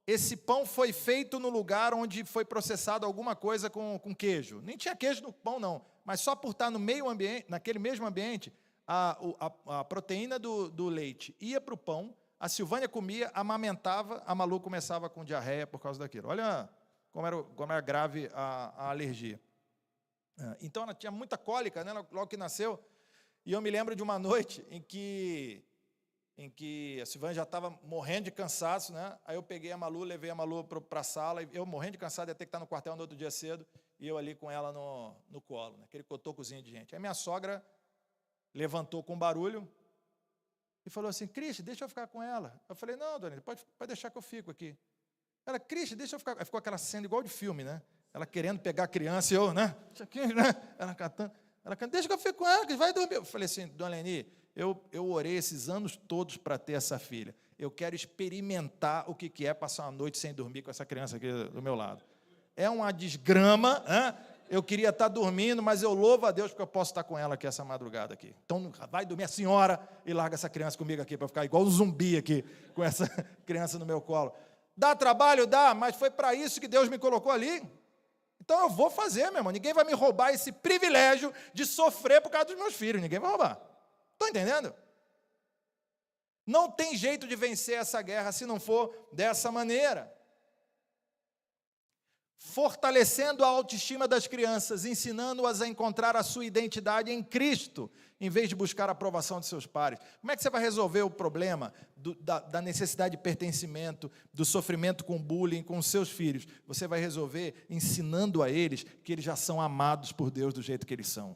Esse pão foi feito no lugar onde foi processado alguma coisa com queijo. Nem tinha queijo no pão, não. Mas só por estar no meio ambiente, naquele mesmo ambiente, a proteína do leite ia para o pão, a Silvânia comia, amamentava, a Malu começava com diarreia por causa daquilo. Olha como era grave a alergia. Então, ela tinha muita cólica, né, logo que nasceu. E eu me lembro de uma noite em que a Silvânia já estava morrendo de cansaço, né? Aí eu peguei a Malu, levei a Malu para a sala, e eu morrendo de cansado, ia ter que estar no quartel no outro dia cedo, e eu ali com ela no colo, né? Aquele cotocozinho de gente. Aí minha sogra levantou com barulho e falou assim: Cristi, deixa eu ficar com ela. Eu falei: não, dona, pode deixar que eu fico aqui. Ela: Cristi, deixa eu ficar. Aí ficou aquela cena igual de filme, né? Ela querendo pegar a criança e eu, né? Ela cantando, deixa que eu fico com ela, que vai dormir. Eu falei assim: dona Leni, eu orei esses anos todos para ter essa filha. Eu quero experimentar o que é passar uma noite sem dormir com essa criança aqui do meu lado. É uma desgrama, né? Eu queria estar dormindo, mas eu louvo a Deus porque eu posso estar com ela aqui essa madrugada aqui. Então, vai dormir a senhora e larga essa criança comigo aqui, para ficar igual um zumbi aqui, com essa criança no meu colo. Dá trabalho? Dá, mas foi para isso que Deus me colocou ali. Então, eu vou fazer, meu irmão. Ninguém vai me roubar esse privilégio de sofrer por causa dos meus filhos. Ninguém vai roubar. Estão entendendo? Não tem jeito de vencer essa guerra se não for dessa maneira. Fortalecendo a autoestima das crianças, ensinando-as a encontrar a sua identidade em Cristo, em vez de buscar a aprovação de seus pares. Como é que você vai resolver o problema da necessidade de pertencimento, do sofrimento com bullying com os seus filhos? Você vai resolver ensinando a eles que eles já são amados por Deus do jeito que eles são.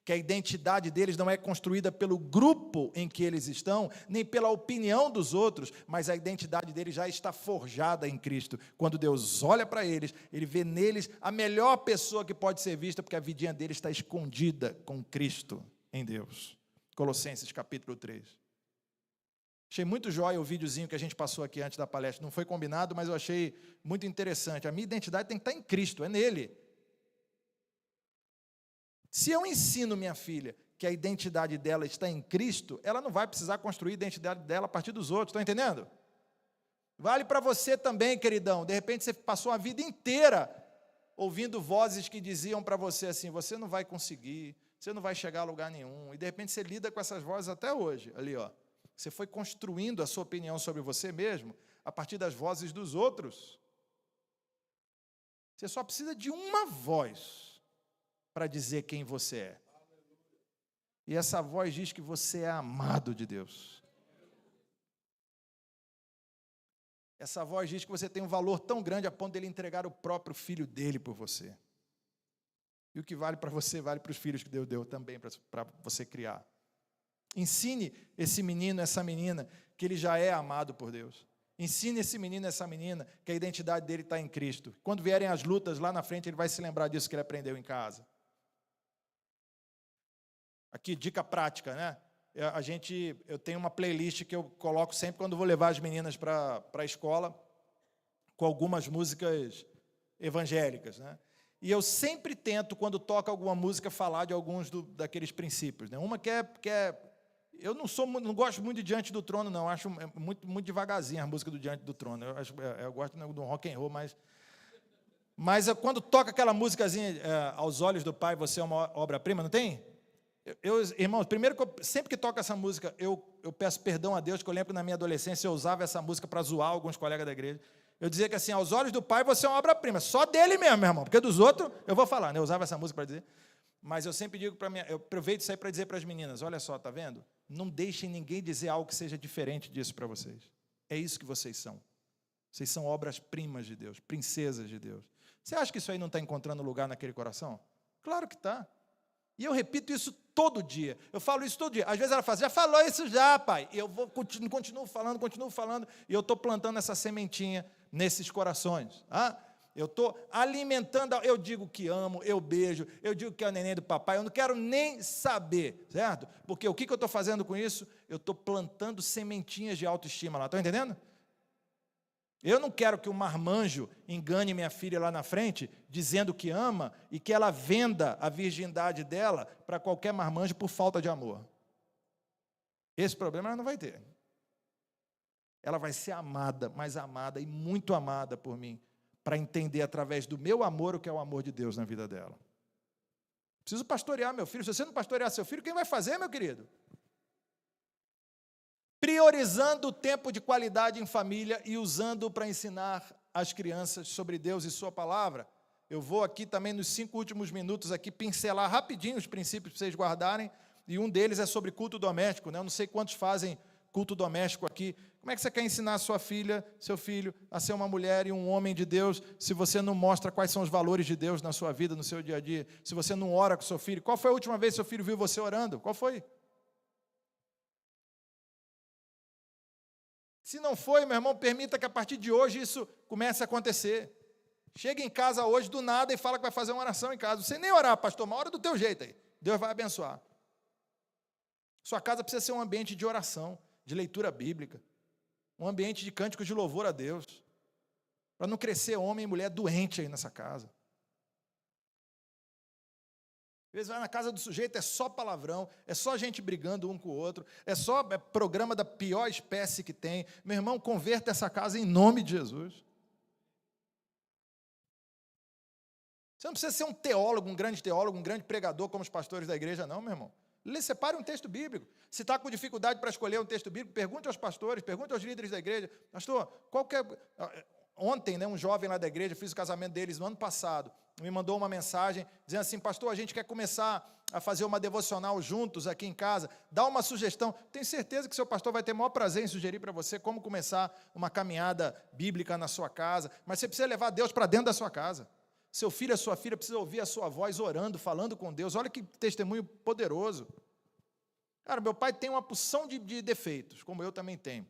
Que a identidade deles não é construída pelo grupo em que eles estão, nem pela opinião dos outros, mas a identidade deles já está forjada em Cristo. Quando Deus olha para eles, Ele vê neles a melhor pessoa que pode ser vista, porque a vidinha deles está escondida com Cristo em Deus. Colossenses capítulo 3. Achei muito jóia o videozinho que a gente passou aqui antes da palestra. Não foi combinado, mas eu achei muito interessante. A minha identidade tem que estar em Cristo, é nele. Se eu ensino minha filha que a identidade dela está em Cristo, ela não vai precisar construir a identidade dela a partir dos outros, estão entendendo? Vale para você também, queridão. De repente você passou a vida inteira ouvindo vozes que diziam para você assim: você não vai conseguir, você não vai chegar a lugar nenhum. E de repente você lida com essas vozes até hoje. Ali, ó. Você foi construindo a sua opinião sobre você mesmo a partir das vozes dos outros. Você só precisa de uma voz para dizer quem você é. E essa voz diz que você é amado de Deus. Essa voz diz que você tem um valor tão grande a ponto de Ele entregar o próprio filho dele por você. E o que vale para você, vale para os filhos que Deus deu também para você criar. Ensine esse menino, essa menina, que ele já é amado por Deus. Ensine esse menino, essa menina, que a identidade dele está em Cristo. Quando vierem as lutas lá na frente, ele vai se lembrar disso que ele aprendeu em casa. Aqui, dica prática, né? Eu tenho uma playlist que eu coloco sempre quando vou levar as meninas para a escola, com algumas músicas evangélicas, né? E eu sempre tento, quando toca alguma música, falar de alguns daqueles princípios, né? Uma que é eu não gosto muito de Diante do Trono, não. Acho muito, muito devagarzinho a música do Diante do Trono. Eu gosto do rock and roll, mas quando toca aquela músicazinha, Aos Olhos do Pai, Você é uma obra-prima, não tem? Irmãos, primeiro, sempre que toca essa música, eu peço perdão a Deus, que eu lembro que na minha adolescência eu usava essa música para zoar alguns colegas da igreja. Eu dizia que assim: aos olhos do Pai você é uma obra-prima, só dele mesmo, meu irmão, porque dos outros eu vou falar, né? Eu usava essa música para dizer. Mas eu sempre digo eu aproveito isso aí para dizer para as meninas: olha só, tá vendo? Não deixem ninguém dizer algo que seja diferente disso para vocês. É isso que vocês são. Vocês são obras-primas de Deus, princesas de Deus. Você acha que isso aí não está encontrando lugar naquele coração? Claro que está. E eu repito isso todo dia. Eu falo isso todo dia. Às vezes ela fala, já falou isso já, pai. E eu continuo falando, e eu estou plantando essa sementinha nesses corações. Eu estou alimentando, eu digo que amo, eu beijo, eu digo que é o neném do papai, eu não quero nem saber, certo? Porque o que eu estou fazendo com isso? Eu estou plantando sementinhas de autoestima lá, estão entendendo? Eu não quero que o marmanjo engane minha filha lá na frente, dizendo que ama, e que ela venda a virgindade dela para qualquer marmanjo por falta de amor. Esse problema ela não vai ter. Ela vai ser amada, mais amada e muito amada por mim, para entender através do meu amor o que é o amor de Deus na vida dela. Preciso pastorear meu filho. Se você não pastorear seu filho, quem vai fazer, meu querido? Priorizando o tempo de qualidade em família e usando para ensinar as crianças sobre Deus e sua palavra. Eu vou aqui também, nos 5 últimos minutos, aqui pincelar rapidinho os princípios para vocês guardarem, e um deles é sobre culto doméstico, né? Eu não sei quantos fazem culto doméstico aqui. Como é que você quer ensinar a sua filha, seu filho, a ser uma mulher e um homem de Deus, se você não mostra quais são os valores de Deus na sua vida, no seu dia a dia, se você não ora com seu filho? Qual foi a última vez que seu filho viu você orando? Qual foi? Se não foi, meu irmão, permita que a partir de hoje isso comece a acontecer. Chega em casa hoje do nada e fala que vai fazer uma oração em casa. Você nem orar, pastor, uma hora do teu jeito aí. Deus vai abençoar. Sua casa precisa ser um ambiente de oração, de leitura bíblica, um ambiente de cânticos de louvor a Deus, para não crescer homem e mulher doente aí nessa casa. Às vezes vai na casa do sujeito, é só palavrão, é só gente brigando um com o outro, é só programa da pior espécie que tem. Meu irmão, converta essa casa em nome de Jesus. Você não precisa ser um teólogo, um grande pregador, como os pastores da igreja, não, meu irmão. Separe um texto bíblico. Se está com dificuldade para escolher um texto bíblico, pergunte aos pastores, pergunte aos líderes da igreja. Pastor, qual que é... Ontem, né, um jovem lá da igreja, fiz o casamento deles no ano passado, me mandou uma mensagem dizendo assim, pastor, a gente quer começar a fazer uma devocional juntos aqui em casa, dá uma sugestão. Tenho certeza que seu pastor vai ter o maior prazer em sugerir para você como começar uma caminhada bíblica na sua casa, mas você precisa levar Deus para dentro da sua casa. Seu filho, a sua filha precisa ouvir a sua voz orando, falando com Deus. Olha que testemunho poderoso. Cara, meu pai tem uma porção de defeitos, como eu também tenho.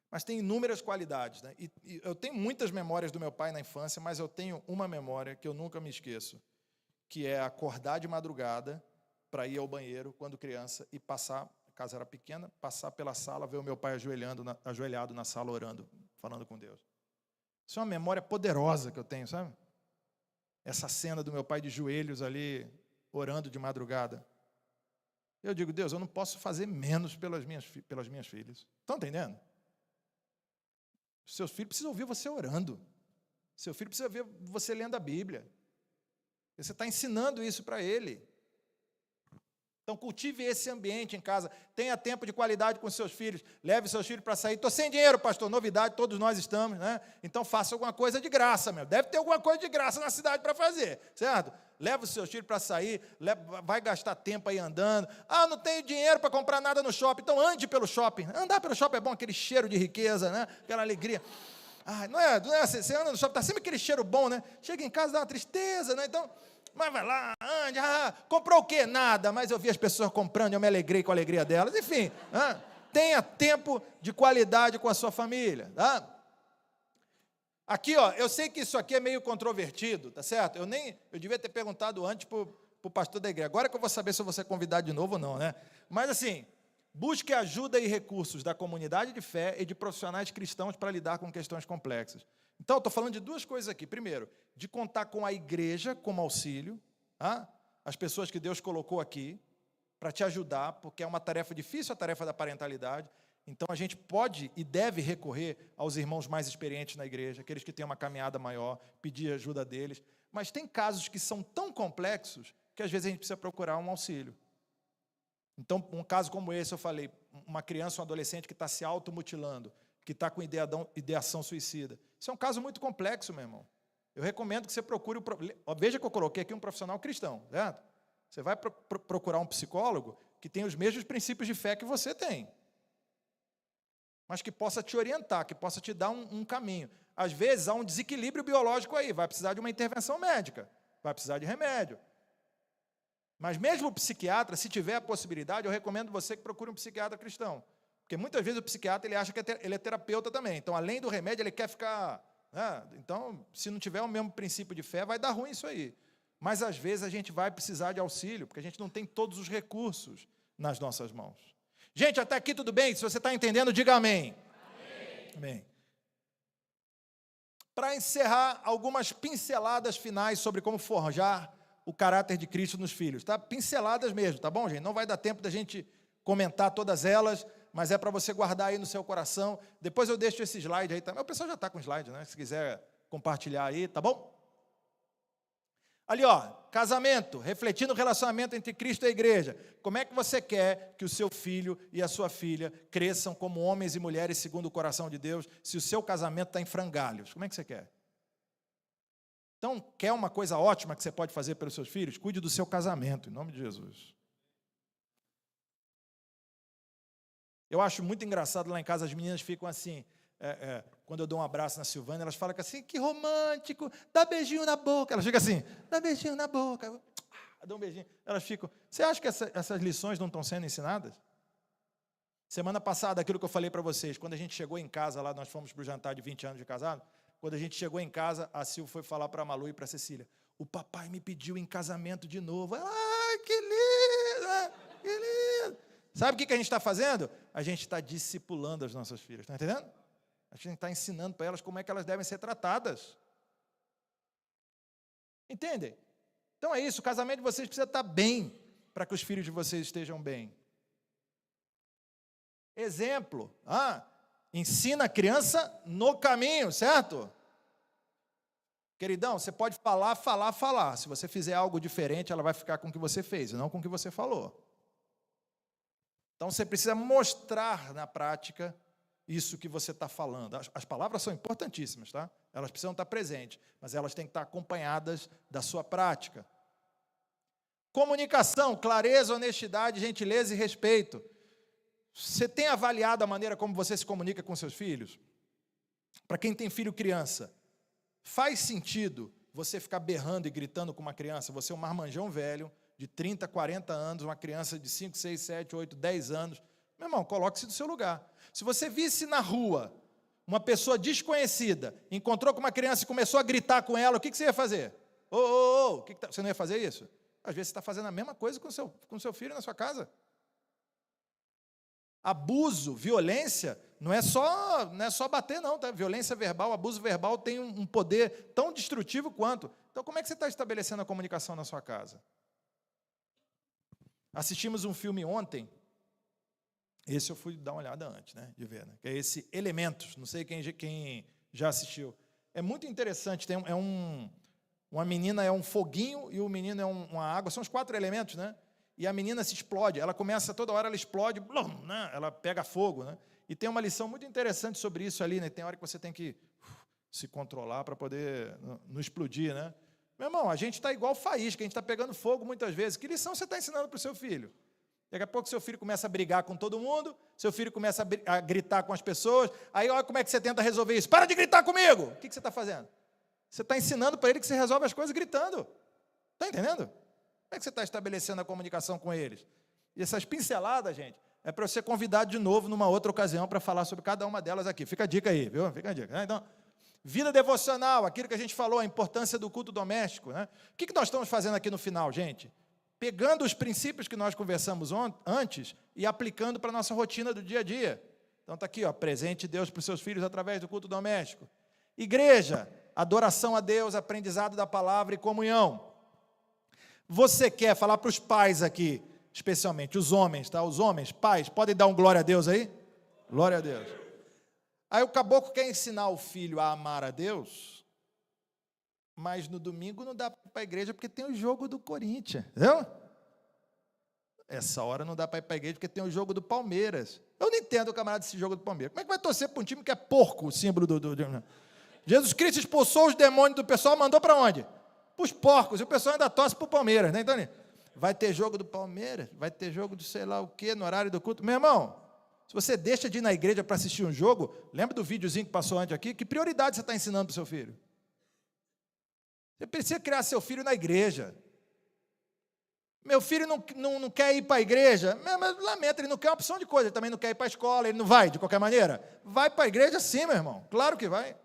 Mas tem inúmeras qualidades, né? E eu tenho muitas memórias do meu pai na infância, mas eu tenho uma memória que eu nunca me esqueço, que é acordar de madrugada para ir ao banheiro quando criança e passar, a casa era pequena, passar pela sala, ver o meu pai ajoelhado na sala orando, falando com Deus. Isso é uma memória poderosa que eu tenho, sabe? Essa cena do meu pai de joelhos ali, orando de madrugada. Eu digo, Deus, eu não posso fazer menos pelas minhas filhas. Estão entendendo? Seus filhos precisam ouvir você orando. Seu filho precisa ver você lendo a Bíblia. Você está ensinando isso para ele. Então, cultive esse ambiente em casa. Tenha tempo de qualidade com seus filhos. Leve seus filhos para sair. Estou sem dinheiro, pastor. Novidade, todos nós estamos, né? Então, faça alguma coisa de graça, meu. Deve ter alguma coisa de graça na cidade para fazer, certo? Leva os seus filhos para sair. Vai gastar tempo aí andando. Ah, não tenho dinheiro para comprar nada no shopping. Então, ande pelo shopping. Andar pelo shopping é bom, aquele cheiro de riqueza, né? Aquela alegria. Ah, não é assim, você anda no shopping, está sempre aquele cheiro bom, né? Chega em casa, dá uma tristeza, né? Então... Mas vai lá, ande, comprou o quê? Nada, mas eu vi as pessoas comprando, eu me alegrei com a alegria delas. Enfim, tenha tempo de qualidade com a sua família. Tá? Aqui, ó, eu sei que isso aqui é meio controvertido, tá certo? Eu devia ter perguntado antes para o pastor da igreja. Agora que eu vou saber se eu vou ser convidado de novo ou não, né? Mas assim, busque ajuda e recursos da comunidade de fé e de profissionais cristãos para lidar com questões complexas. Então, estou falando de duas coisas aqui. Primeiro, de contar com a igreja como auxílio, as pessoas que Deus colocou aqui, para te ajudar, porque é uma tarefa difícil, a tarefa da parentalidade. Então, a gente pode e deve recorrer aos irmãos mais experientes na igreja, aqueles que têm uma caminhada maior, pedir ajuda deles. Mas tem casos que são tão complexos que, às vezes, a gente precisa procurar um auxílio. Então, um caso como esse, eu falei, uma criança, um adolescente que está se automutilando, que está com ideação suicida. Isso é um caso muito complexo, meu irmão. Eu recomendo que você procure... Veja que eu coloquei aqui um profissional cristão, certo? Você vai procurar um psicólogo que tem os mesmos princípios de fé que você tem, mas que possa te orientar, que possa te dar um caminho. Às vezes, há um desequilíbrio biológico aí, vai precisar de uma intervenção médica, vai precisar de remédio. Mas mesmo o psiquiatra, se tiver a possibilidade, eu recomendo você que procure um psiquiatra cristão. Porque muitas vezes o psiquiatra ele acha que ele é terapeuta também. Então, além do remédio, ele quer ficar... né? Então, se não tiver o mesmo princípio de fé, vai dar ruim isso aí. Mas, às vezes, a gente vai precisar de auxílio, porque a gente não tem todos os recursos nas nossas mãos. Gente, até aqui tudo bem? Se você está entendendo, diga amém. Amém. Amém. Para encerrar, algumas pinceladas finais sobre como forjar o caráter de Cristo nos filhos. Tá? Pinceladas mesmo, tá bom, gente? Não vai dar tempo da gente comentar todas elas, mas é para você guardar aí no seu coração. Depois eu deixo esse slide aí também. O pessoal já está com slide, né? Se quiser compartilhar aí, tá bom? Ali, ó, casamento, refletindo o relacionamento entre Cristo e a igreja. Como é que você quer que o seu filho e a sua filha cresçam como homens e mulheres segundo o coração de Deus, se o seu casamento está em frangalhos? Como é que você quer? Então, quer uma coisa ótima que você pode fazer pelos seus filhos? Cuide do seu casamento, em nome de Jesus. Eu acho muito engraçado lá em casa, as meninas ficam assim... quando eu dou um abraço na Silvana, elas falam assim, que romântico, dá beijinho na boca. Elas ficam assim, dá beijinho na boca. Dá um beijinho. Elas ficam... Você acha que essas lições não estão sendo ensinadas? Semana passada, aquilo que eu falei para vocês, quando a gente chegou em casa, lá nós fomos para o jantar de 20 anos de casado, quando a gente chegou em casa, a Sil foi falar para a Malu e para a Cecília, o papai me pediu em casamento de novo. Ai, que lindo, que lindo. Sabe o que a gente está fazendo? A gente está discipulando as nossas filhas, está entendendo? A gente está ensinando para elas como é que elas devem ser tratadas. Entendem? Então é isso, o casamento de vocês precisa estar bem para que os filhos de vocês estejam bem. Exemplo, ensina a criança no caminho, certo? Queridão, você pode falar. Se você fizer algo diferente, ela vai ficar com o que você fez, e não com o que você falou. Então você precisa mostrar na prática isso que você está falando. As palavras são importantíssimas, tá? Elas precisam estar presentes, mas elas têm que estar acompanhadas da sua prática. Comunicação, clareza, honestidade, gentileza e respeito. Você tem avaliado a maneira como você se comunica com seus filhos? Para quem tem filho criança, faz sentido você ficar berrando e gritando com uma criança? Você é um marmanjão velho, de 30, 40 anos, uma criança de 5, 6, 7, 8, 10 anos. Meu irmão, coloque-se no seu lugar. Se você visse na rua uma pessoa desconhecida, encontrou com uma criança e começou a gritar com ela, o que você ia fazer? Você não ia fazer isso? Às vezes você está fazendo a mesma coisa com seu filho na sua casa. Abuso, violência, não é só bater, não, tá? Violência verbal, abuso verbal tem um poder tão destrutivo quanto. Então, como é que você está estabelecendo a comunicação na sua casa? Assistimos um filme ontem, esse eu fui dar uma olhada antes, né, de ver, né, que é esse Elementos, não sei quem já assistiu. É muito interessante, uma menina é um foguinho e o menino é uma água, são os 4 elementos, né? E a menina se explode, ela começa, toda hora ela explode, blum, né? Ela pega fogo, né? E tem uma lição muito interessante sobre isso ali, né? Tem hora que você tem que se controlar para poder não explodir, né? Meu irmão, a gente está igual faísca, a gente está pegando fogo muitas vezes. Que lição você está ensinando para o seu filho? Daqui a pouco seu filho começa a brigar com todo mundo, seu filho começa a gritar com as pessoas, aí olha como é que você tenta resolver isso. Para de gritar comigo! O que você está fazendo? Você está ensinando para ele que você resolve as coisas gritando. Está entendendo? Como é que você está estabelecendo a comunicação com eles? E essas pinceladas, gente, é para você convidar de novo numa outra ocasião para falar sobre cada uma delas aqui. Fica a dica aí, viu? Fica a dica. Então, vida devocional, aquilo que a gente falou, a importância do culto doméstico, né? O que nós estamos fazendo aqui no final, gente? Pegando os princípios que nós conversamos antes e aplicando para a nossa rotina do dia a dia. Então está aqui, ó, presente Deus para os seus filhos através do culto doméstico. Igreja, adoração a Deus, aprendizado da palavra e comunhão. Você quer falar para os pais aqui, especialmente os homens, tá? Os homens, pais, podem dar um glória a Deus aí? Glória a Deus. Aí o caboclo quer ensinar o filho a amar a Deus, mas no domingo não dá para ir para a igreja porque tem o jogo do Corinthians, entendeu? Essa hora não dá para ir para a igreja porque tem o jogo do Palmeiras. Eu não entendo, camarada, desse jogo do Palmeiras. Como é que vai torcer para um time que é porco, o símbolo do... Jesus Cristo expulsou os demônios do pessoal, mandou para onde? Para os porcos, e o pessoal ainda torce para o Palmeiras, né? Então, vai ter jogo do Palmeiras, vai ter jogo do sei lá o quê, no horário do culto. Meu irmão, se você deixa de ir na igreja para assistir um jogo, lembra do videozinho que passou antes aqui? Que prioridade você está ensinando para o seu filho? Você precisa criar seu filho na igreja. Meu filho não quer ir para a igreja, mas lamento, ele não quer uma opção de coisa, ele também não quer ir para a escola, ele não vai de qualquer maneira. Vai para a igreja sim, meu irmão, claro que vai.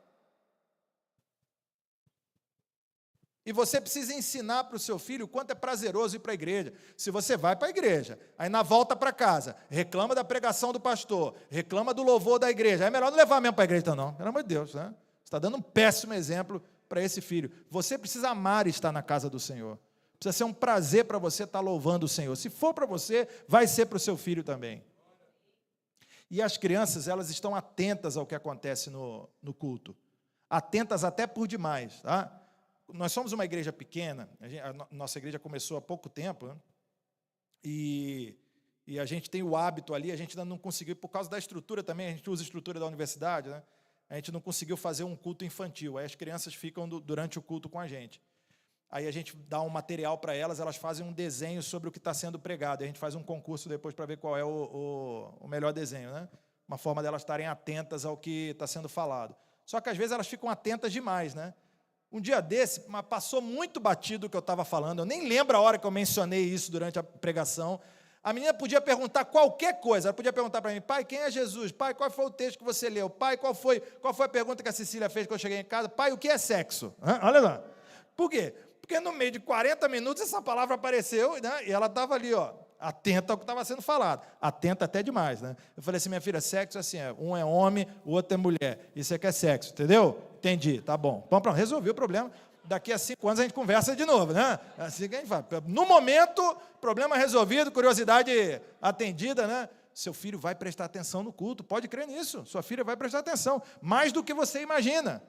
E você precisa ensinar para o seu filho o quanto é prazeroso ir para a igreja. Se você vai para a igreja, aí na volta para casa, reclama da pregação do pastor, reclama do louvor da igreja, é melhor não levar mesmo para a igreja, então não, pelo amor de Deus, né? Você está dando um péssimo exemplo para esse filho. Você precisa amar estar na casa do Senhor. Precisa ser um prazer para você estar louvando o Senhor. Se for para você, vai ser para o seu filho também. E as crianças, elas estão atentas ao que acontece no culto. Atentas até por demais, tá? Nós somos uma igreja pequena, a nossa igreja começou há pouco tempo, né? E a gente tem o hábito ali, a gente ainda não conseguiu, por causa da estrutura também, a gente usa a estrutura da universidade, né? A gente não conseguiu fazer um culto infantil, aí as crianças ficam durante o culto com a gente. Aí a gente dá um material para elas, elas fazem um desenho sobre o que está sendo pregado, a gente faz um concurso depois para ver qual é o melhor desenho, né? Uma forma delas estarem atentas ao que está sendo falado. Só que às vezes elas ficam atentas demais, né? Um dia desse, passou muito batido o que eu estava falando, eu nem lembro a hora que eu mencionei isso durante a pregação. A menina podia perguntar qualquer coisa, ela podia perguntar para mim: pai, quem é Jesus? Pai, qual foi o texto que você leu? Pai, qual foi a pergunta que a Cecília fez quando eu cheguei em casa? Pai, o que é sexo? Olha lá. Por quê? Porque no meio de 40 minutos essa palavra apareceu, né? E ela estava ali, ó, atenta ao que estava sendo falado. Atenta até demais, né? Eu falei assim: minha filha, sexo assim, um é homem, o outro é mulher. Isso aqui é sexo, entendeu? Entendi, tá bom. Vamos para resolver o problema. Daqui a 5 anos a gente conversa de novo, né? Assim que a gente fala. No momento, problema resolvido, curiosidade atendida, né? Seu filho vai prestar atenção no culto, pode crer nisso. Sua filha vai prestar atenção, mais do que você imagina.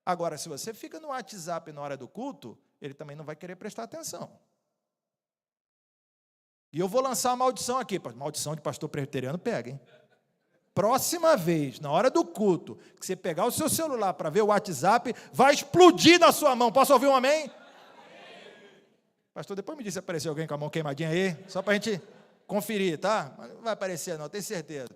Agora, se você fica no WhatsApp na hora do culto, ele também não vai querer prestar atenção. E eu vou lançar uma maldição aqui. Maldição de pastor presbiteriano pega, hein? Próxima vez, na hora do culto, que você pegar o seu celular para ver o WhatsApp, vai explodir na sua mão. Posso ouvir um amém? Pastor, depois me diz se apareceu alguém com a mão queimadinha aí, só para a gente conferir, tá? Mas não vai aparecer não, tenho certeza.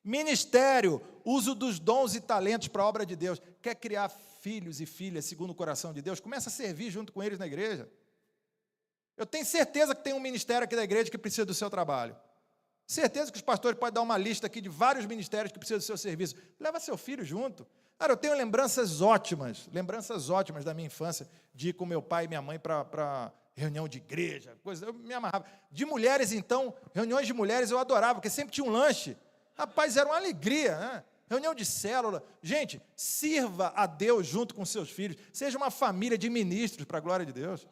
Ministério, uso dos dons e talentos para a obra de Deus. Quer criar filhos e filhas segundo o coração de Deus? Começa a servir junto com eles na igreja. Eu tenho certeza que tem um ministério aqui da igreja que precisa do seu trabalho. Certeza que os pastores podem dar uma lista aqui de vários ministérios que precisam do seu serviço. Leva seu filho junto. Cara, eu tenho lembranças ótimas da minha infância, de ir com meu pai e minha mãe para reunião de igreja, coisa, eu me amarrava. De mulheres, então, reuniões de mulheres eu adorava, porque sempre tinha um lanche. Rapaz, era uma alegria, né? Reunião de célula. Gente, sirva a Deus junto com seus filhos. Seja uma família de ministros, para a glória de Deus.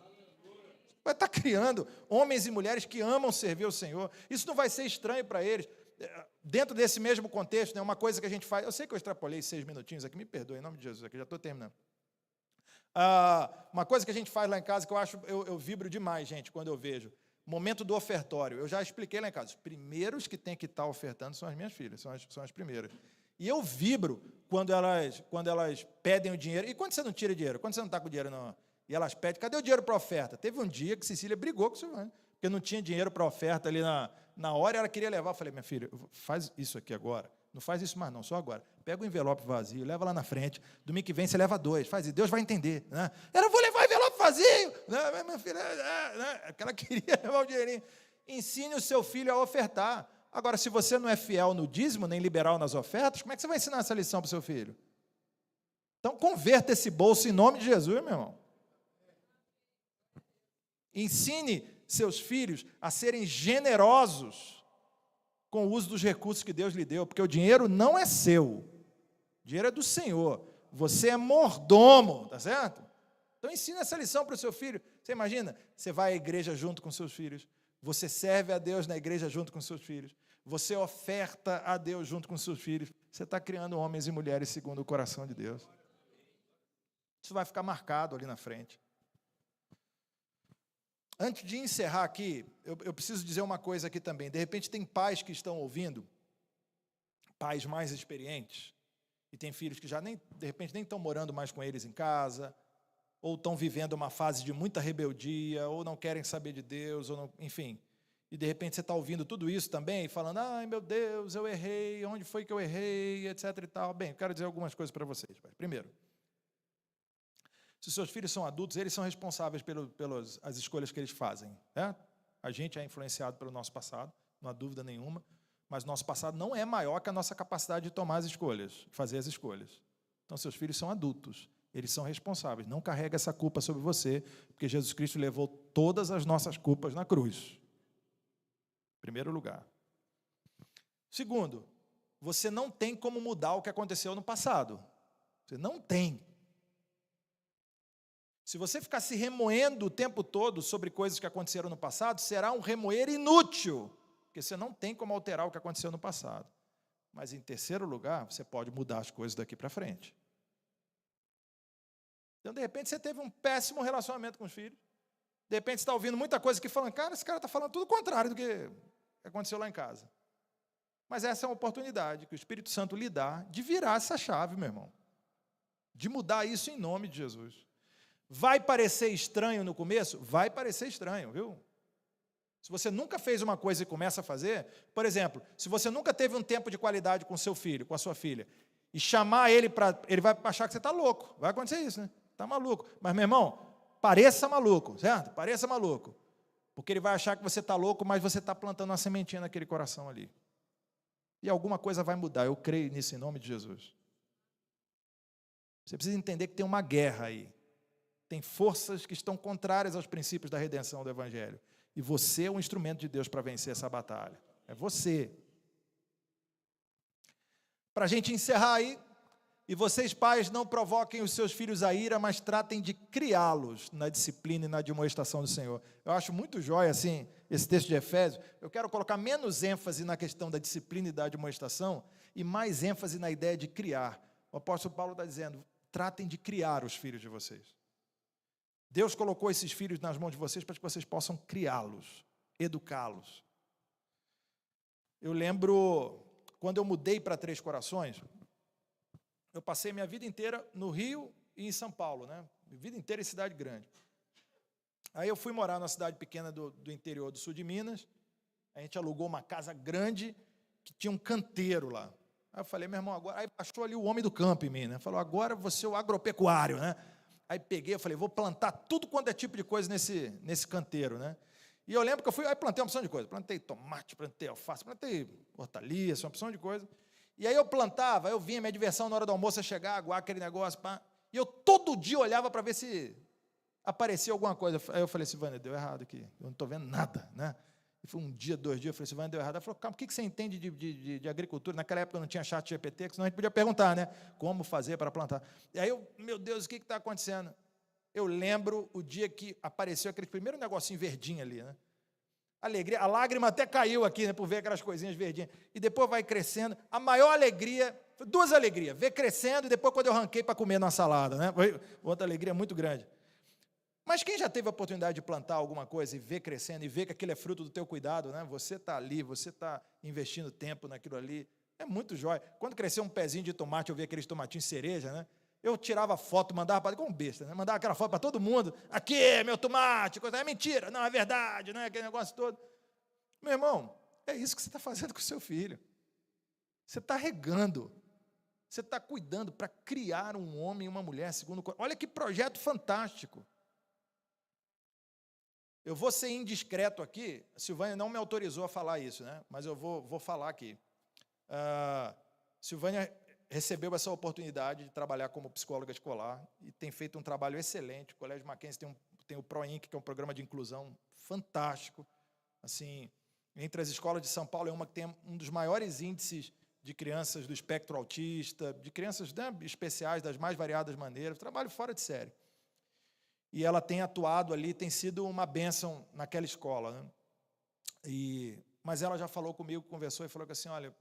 Vai estar criando homens e mulheres que amam servir ao Senhor. Isso não vai ser estranho para eles. Dentro desse mesmo contexto, né, uma coisa que a gente faz... Eu sei que eu extrapolei 6 minutinhos aqui, me perdoe, em nome de Jesus, aqui já estou terminando. Uma coisa que a gente faz lá em casa, que eu vibro demais, gente, quando eu vejo. Momento do ofertório. Eu já expliquei lá em casa. Os primeiros que tem que estar ofertando são as minhas filhas, são as primeiras. E eu vibro quando elas pedem o dinheiro. E quando você não tira dinheiro? Quando você não está com dinheiro, não... E elas pedem, cadê o dinheiro para a oferta? Teve um dia que Cecília brigou com o Silvânia, porque não tinha dinheiro para a oferta ali na hora, e ela queria levar. Eu falei, minha filha, faz isso aqui agora. Não faz isso mais não, só agora. Pega o envelope vazio, leva lá na frente. Domingo que vem você leva 2, faz isso, Deus vai entender. Né? Eu vou levar o envelope vazio. Né? Minha filha, porque ela queria levar o dinheirinho. Ensine o seu filho a ofertar. Agora, se você não é fiel no dízimo, nem liberal nas ofertas, como é que você vai ensinar essa lição para o seu filho? Então, converta esse bolso em nome de Jesus, meu irmão. Ensine seus filhos a serem generosos com o uso dos recursos que Deus lhe deu, porque o dinheiro não é seu, o dinheiro é do Senhor, você é mordomo, tá certo? Então ensine essa lição para o seu filho. Você imagina, você vai à igreja junto com seus filhos, você serve a Deus na igreja junto com seus filhos, você oferta a Deus junto com seus filhos, você está criando homens e mulheres segundo o coração de Deus. Isso vai ficar marcado ali na frente. Antes de encerrar aqui, eu preciso dizer uma coisa aqui também. De repente tem pais que estão ouvindo, pais mais experientes, e tem filhos que já de repente nem estão morando mais com eles em casa, ou estão vivendo uma fase de muita rebeldia, ou não querem saber de Deus, ou não, enfim. E de repente você está ouvindo tudo isso também, falando, ai meu Deus, eu errei, onde foi que eu errei, etc. e tal. Bem, eu quero dizer algumas coisas para vocês. Primeiro, Se seus filhos são adultos, eles são responsáveis pelas as escolhas que eles fazem. Né? A gente é influenciado pelo nosso passado, não há dúvida nenhuma, mas nosso passado não é maior que a nossa capacidade de tomar as escolhas, fazer as escolhas. Então, seus filhos são adultos, eles são responsáveis. Não carrega essa culpa sobre você, porque Jesus Cristo levou todas as nossas culpas na cruz. Em primeiro lugar. Segundo, você não tem como mudar o que aconteceu no passado. Você não tem. Se você ficar se remoendo o tempo todo sobre coisas que aconteceram no passado, será um remoer inútil, porque você não tem como alterar o que aconteceu no passado. Mas, em terceiro lugar, você pode mudar as coisas daqui para frente. Então, de repente, você teve um péssimo relacionamento com os filhos. De repente, você está ouvindo muita coisa aqui falando, cara, esse cara está falando tudo o contrário do que aconteceu lá em casa. Mas essa é uma oportunidade que o Espírito Santo lhe dá de virar essa chave, meu irmão. De mudar isso em nome de Jesus. Vai parecer estranho no começo? Vai parecer estranho, viu? Se você nunca fez uma coisa e começa a fazer, por exemplo, se você nunca teve um tempo de qualidade com seu filho, com a sua filha, e chamar ele para... Ele vai achar que você está louco. Vai acontecer isso, né? Está maluco. Mas, meu irmão, pareça maluco, certo? Pareça maluco. Porque ele vai achar que você está louco, mas você está plantando uma sementinha naquele coração ali. E alguma coisa vai mudar. Eu creio nisso em nome de Jesus. Você precisa entender que tem uma guerra aí. Tem forças que estão contrárias aos princípios da redenção do Evangelho. E você é um instrumento de Deus para vencer essa batalha. É você. Para a gente encerrar aí, e vocês, pais, não provoquem os seus filhos a ira, mas tratem de criá-los na disciplina e na admoestação do Senhor. Eu acho muito jóia, assim, esse texto de Efésios. Eu quero colocar menos ênfase na questão da disciplina e da admoestação, e mais ênfase na ideia de criar. O apóstolo Paulo está dizendo, tratem de criar os filhos de vocês. Deus colocou esses filhos nas mãos de vocês para que vocês possam criá-los, educá-los. Eu lembro, quando eu mudei para Três Corações, eu passei minha vida inteira no Rio e em São Paulo, né? Minha vida inteira em cidade grande. Aí eu fui morar numa cidade pequena do interior do sul de Minas, a gente alugou uma casa grande, que tinha um canteiro lá. Aí eu falei, meu irmão, agora... Aí achou ali o homem do campo em mim, né? Falou, agora você é o agropecuário, né? Aí peguei, eu falei, vou plantar tudo quanto é tipo de coisa nesse canteiro, né? E eu lembro que eu fui, aí plantei uma opção de coisa. Plantei tomate, plantei alface, plantei hortaliça, uma opção de coisa. E aí eu plantava, eu vinha, minha diversão na hora do almoço é chegar, aguar aquele negócio, pá. E eu todo dia olhava para ver se aparecia alguma coisa. Aí eu falei, Silvânia, deu errado aqui, eu não estou vendo nada, né? E foi um dia, 2 dias, eu falei, Silvânia, deu errado. Ela falou, calma, o que você entende de agricultura? Naquela época não tinha chat GPT, senão a gente podia perguntar, né? Como fazer para plantar. E aí eu, meu Deus, o que está acontecendo? Eu lembro o dia que apareceu aquele primeiro negocinho verdinho ali, né? Alegria, a lágrima até caiu aqui, né, por ver aquelas coisinhas verdinhas. E depois vai crescendo. A maior alegria, 2 alegrias, ver crescendo e depois quando eu arranquei para comer na salada, né? Foi outra alegria muito grande. Mas quem já teve a oportunidade de plantar alguma coisa e ver crescendo e ver que aquilo é fruto do teu cuidado, né? Você está ali, você está investindo tempo naquilo ali, é muito jóia. Quando cresceu um pezinho de tomate, eu vi aqueles tomatinhos cereja, né? Eu tirava foto, mandava para como besta, né? Mandava aquela foto para todo mundo. Aqui, meu tomate, coisa. É mentira, não, é verdade, não é aquele negócio todo. Meu irmão, é isso que você está fazendo com o seu filho. Você está regando. Você está cuidando para criar um homem e uma mulher segundo o coração. Olha que projeto fantástico. Eu vou ser indiscreto aqui, a Silvânia não me autorizou a falar isso, né? Mas eu vou falar aqui. Silvânia recebeu essa oportunidade de trabalhar como psicóloga escolar e tem feito um trabalho excelente. O Colégio Mackenzie tem o ProInc, que é um programa de inclusão fantástico. Assim, entre as escolas de São Paulo, é uma que tem um dos maiores índices de crianças do espectro autista, de crianças, né, especiais das mais variadas maneiras, trabalho fora de série. E ela tem atuado ali, tem sido uma bênção naquela escola, né? Mas ela já falou comigo, conversou e falou que assim, olha,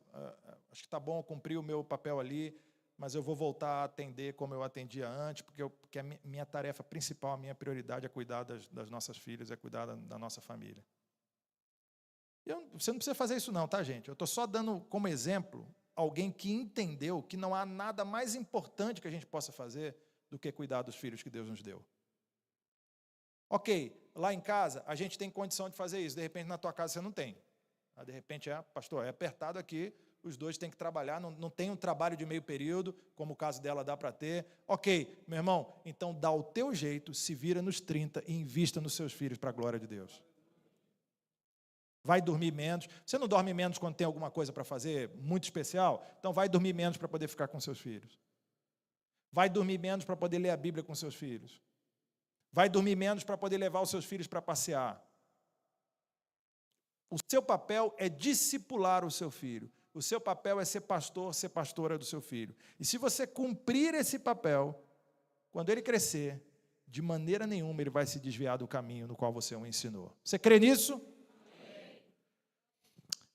acho que está bom, eu cumpri o meu papel ali, mas eu vou voltar a atender como eu atendia antes, porque a minha tarefa principal, a minha prioridade é cuidar das nossas filhas, é cuidar da nossa família. Você não precisa fazer isso não, tá, gente? Eu estou só dando como exemplo alguém que entendeu que não há nada mais importante que a gente possa fazer do que cuidar dos filhos que Deus nos deu. Ok, lá em casa a gente tem condição de fazer isso, de repente na tua casa você não tem. De repente, pastor, é apertado aqui, os dois têm que trabalhar, não tem um trabalho de meio período, como o caso dela dá para ter. Ok, meu irmão, então dá o teu jeito, se vira nos 30 e invista nos seus filhos para a glória de Deus. Vai dormir menos. Você não dorme menos quando tem alguma coisa para fazer muito especial? Então vai dormir menos para poder ficar com seus filhos. Vai dormir menos para poder ler a Bíblia com seus filhos. Vai dormir menos para poder levar os seus filhos para passear. O seu papel é discipular o seu filho. O seu papel é ser pastor, ser pastora do seu filho. E se você cumprir esse papel, quando ele crescer, de maneira nenhuma ele vai se desviar do caminho no qual você o ensinou. Você crê nisso?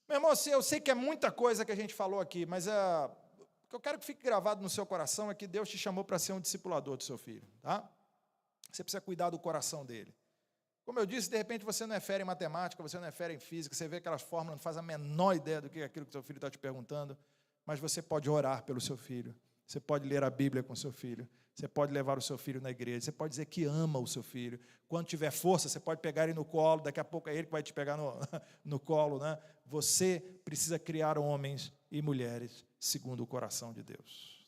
Meu irmão, eu sei que é muita coisa que a gente falou aqui, mas o que eu quero que fique gravado no seu coração é que Deus te chamou para ser um discipulador do seu filho, tá? Você precisa cuidar do coração dele. Como eu disse, de repente você não é fera em matemática, você não é fera em física, você vê aquelas fórmulas, não faz a menor ideia do que é aquilo que seu filho está te perguntando, mas você pode orar pelo seu filho, você pode ler a Bíblia com o seu filho, você pode levar o seu filho na igreja, você pode dizer que ama o seu filho. Quando tiver força, você pode pegar ele no colo, daqui a pouco é ele que vai te pegar no colo, né? Você precisa criar homens e mulheres segundo o coração de Deus.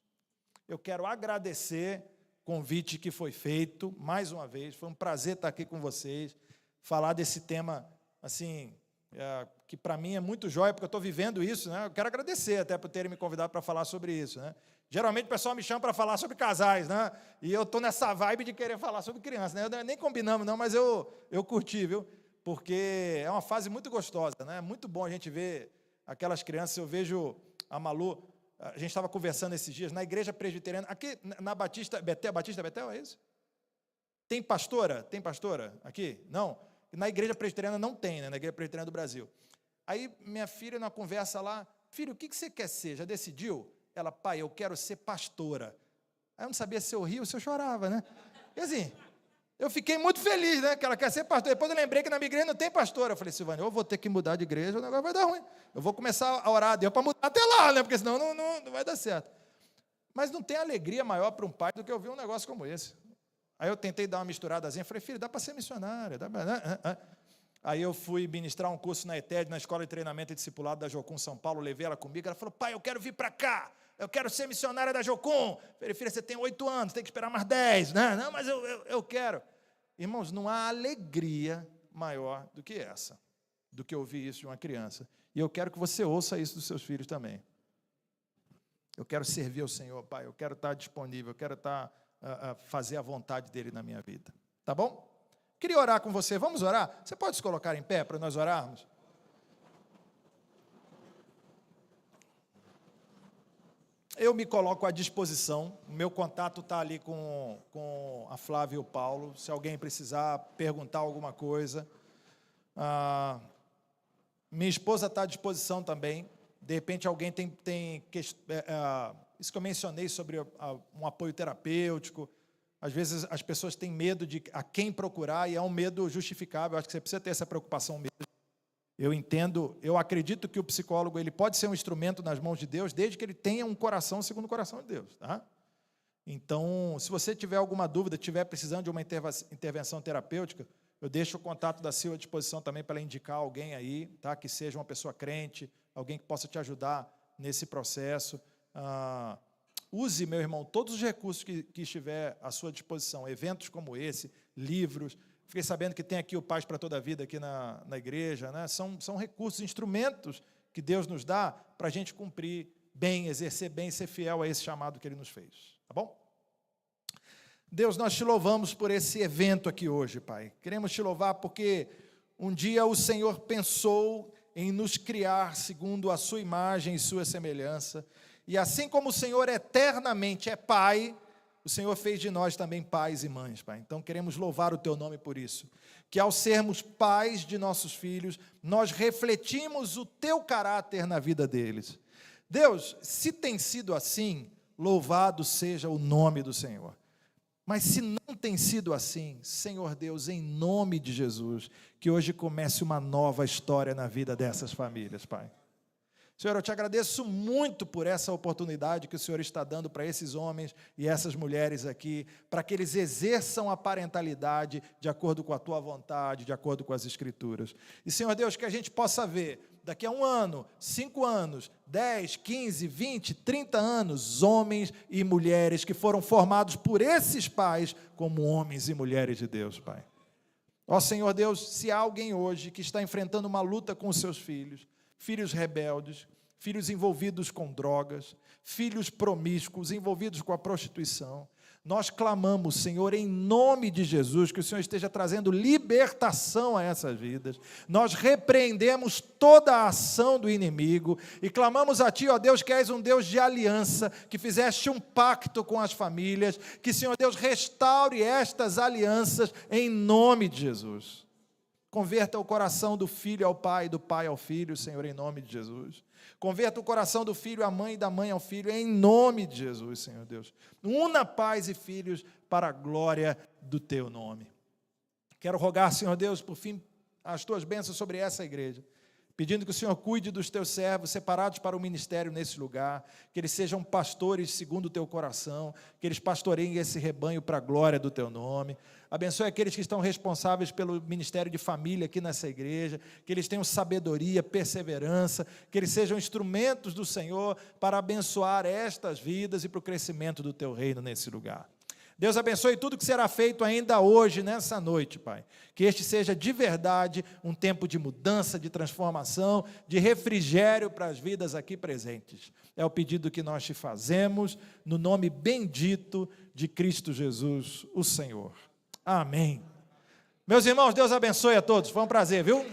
Eu quero agradecer o convite que foi feito, mais uma vez, foi um prazer estar aqui com vocês, falar desse tema, assim, que para mim é muito jóia, porque eu estou vivendo isso, né? Eu quero agradecer até por terem me convidado para falar sobre isso, né? Geralmente o pessoal me chama para falar sobre casais, né? E eu estou nessa vibe de querer falar sobre crianças, né? Nem combinamos não, mas eu curti, viu? Porque é uma fase muito gostosa, né? É muito bom a gente ver aquelas crianças. Eu vejo a Malu, a gente estava conversando esses dias, na igreja presbiteriana, aqui na Batista Betel, é isso? Tem pastora? Tem pastora aqui? Não? Na igreja presbiteriana não tem, né? Na igreja presbiteriana do Brasil. Aí minha filha, na conversa lá, filho, o que você quer ser? Já decidiu? Ela, pai, eu quero ser pastora. Aí eu não sabia se eu ria ou se eu chorava, né? E assim, eu fiquei muito feliz, né? Que ela quer ser pastora. Depois eu lembrei que na minha igreja não tem pastora. Eu falei, Silvânia, eu vou ter que mudar de igreja, o negócio vai dar ruim. Eu vou começar a orar a Deus para mudar até lá, né? Porque senão não vai dar certo. Mas não tem alegria maior para um pai do que ouvir um negócio como esse. Aí eu tentei dar uma misturadazinha, falei, filho, dá para ser missionária. Aí eu fui ministrar um curso na ETED, na Escola de Treinamento e Discipulado da Jocum São Paulo, levei ela comigo, ela falou, pai, eu quero vir para cá, eu quero ser missionária da Jocum. Falei, filha, você tem 8 anos, tem que esperar mais 10, né? Não, mas eu quero. Irmãos, não há alegria maior do que essa, do que ouvir isso de uma criança. E eu quero que você ouça isso dos seus filhos também. Eu quero servir ao Senhor, pai, eu quero estar disponível, eu quero fazer a vontade dele na minha vida. Tá bom? Queria orar com você, vamos orar? Você pode se colocar em pé para nós orarmos? Eu me coloco à disposição, o meu contato está ali com a Flávia e o Paulo, se alguém precisar perguntar alguma coisa. Minha esposa está à disposição também, de repente alguém tem isso que eu mencionei sobre um apoio terapêutico. Às vezes as pessoas têm medo de a quem procurar, e é um medo justificável, eu acho que você precisa ter essa preocupação mesmo. Eu entendo, eu acredito que o psicólogo ele pode ser um instrumento nas mãos de Deus, desde que ele tenha um coração segundo o coração de Deus. Tá? Então, se você tiver alguma dúvida, estiver precisando de uma intervenção terapêutica, eu deixo o contato da Silvia à disposição também para ela indicar alguém aí, tá? Que seja uma pessoa crente, alguém que possa te ajudar nesse processo. Use, meu irmão, todos os recursos que estiver à sua disposição, eventos como esse, livros. Fiquei sabendo que tem aqui o Paz para Toda a Vida aqui na igreja, né? São recursos, instrumentos que Deus nos dá para a gente cumprir bem, exercer bem, ser fiel a esse chamado que Ele nos fez. Tá bom? Deus, nós te louvamos por esse evento aqui hoje, Pai. Queremos te louvar porque um dia o Senhor pensou em nos criar segundo a sua imagem e sua semelhança. E assim como o Senhor eternamente é Pai, o Senhor fez de nós também pais e mães, Pai. Então queremos louvar o Teu nome por isso. Que ao sermos pais de nossos filhos, nós refletimos o Teu caráter na vida deles. Deus, se tem sido assim, louvado seja o nome do Senhor. Mas se não tem sido assim, Senhor Deus, em nome de Jesus, que hoje comece uma nova história na vida dessas famílias, Pai. Senhor, eu te agradeço muito por essa oportunidade que o Senhor está dando para esses homens e essas mulheres aqui, para que eles exerçam a parentalidade de acordo com a tua vontade, de acordo com as Escrituras. E, Senhor Deus, que a gente possa ver, daqui a 1 ano, 5 anos, 10, 15, 20, 30 anos, homens e mulheres que foram formados por esses pais como homens e mulheres de Deus, Pai. Ó Senhor Deus, se há alguém hoje que está enfrentando uma luta com os seus filhos, filhos rebeldes, filhos envolvidos com drogas, filhos promíscuos, envolvidos com a prostituição, nós clamamos, Senhor, em nome de Jesus, que o Senhor esteja trazendo libertação a essas vidas. Nós repreendemos toda a ação do inimigo e clamamos a Ti, ó Deus, que és um Deus de aliança, que fizeste um pacto com as famílias, que, Senhor Deus, restaure estas alianças em nome de Jesus. Converta o coração do filho ao pai, do pai ao filho, Senhor, em nome de Jesus. Converta o coração do filho à mãe e da mãe ao filho, em nome de Jesus, Senhor Deus. Una pais e filhos para a glória do Teu nome. Quero rogar, Senhor Deus, por fim, as Tuas bênçãos sobre essa igreja, pedindo que o Senhor cuide dos Teus servos separados para o ministério nesse lugar, que eles sejam pastores segundo o Teu coração, que eles pastoreiem esse rebanho para a glória do Teu nome. Abençoe aqueles que estão responsáveis pelo ministério de família aqui nessa igreja, que eles tenham sabedoria, perseverança, que eles sejam instrumentos do Senhor para abençoar estas vidas e para o crescimento do Teu reino nesse lugar. Deus abençoe tudo que será feito ainda hoje, nessa noite, Pai. Que este seja de verdade um tempo de mudança, de transformação, de refrigério para as vidas aqui presentes. É o pedido que nós te fazemos, no nome bendito de Cristo Jesus, o Senhor. Amém. Meus irmãos, Deus abençoe a todos. Foi um prazer, viu?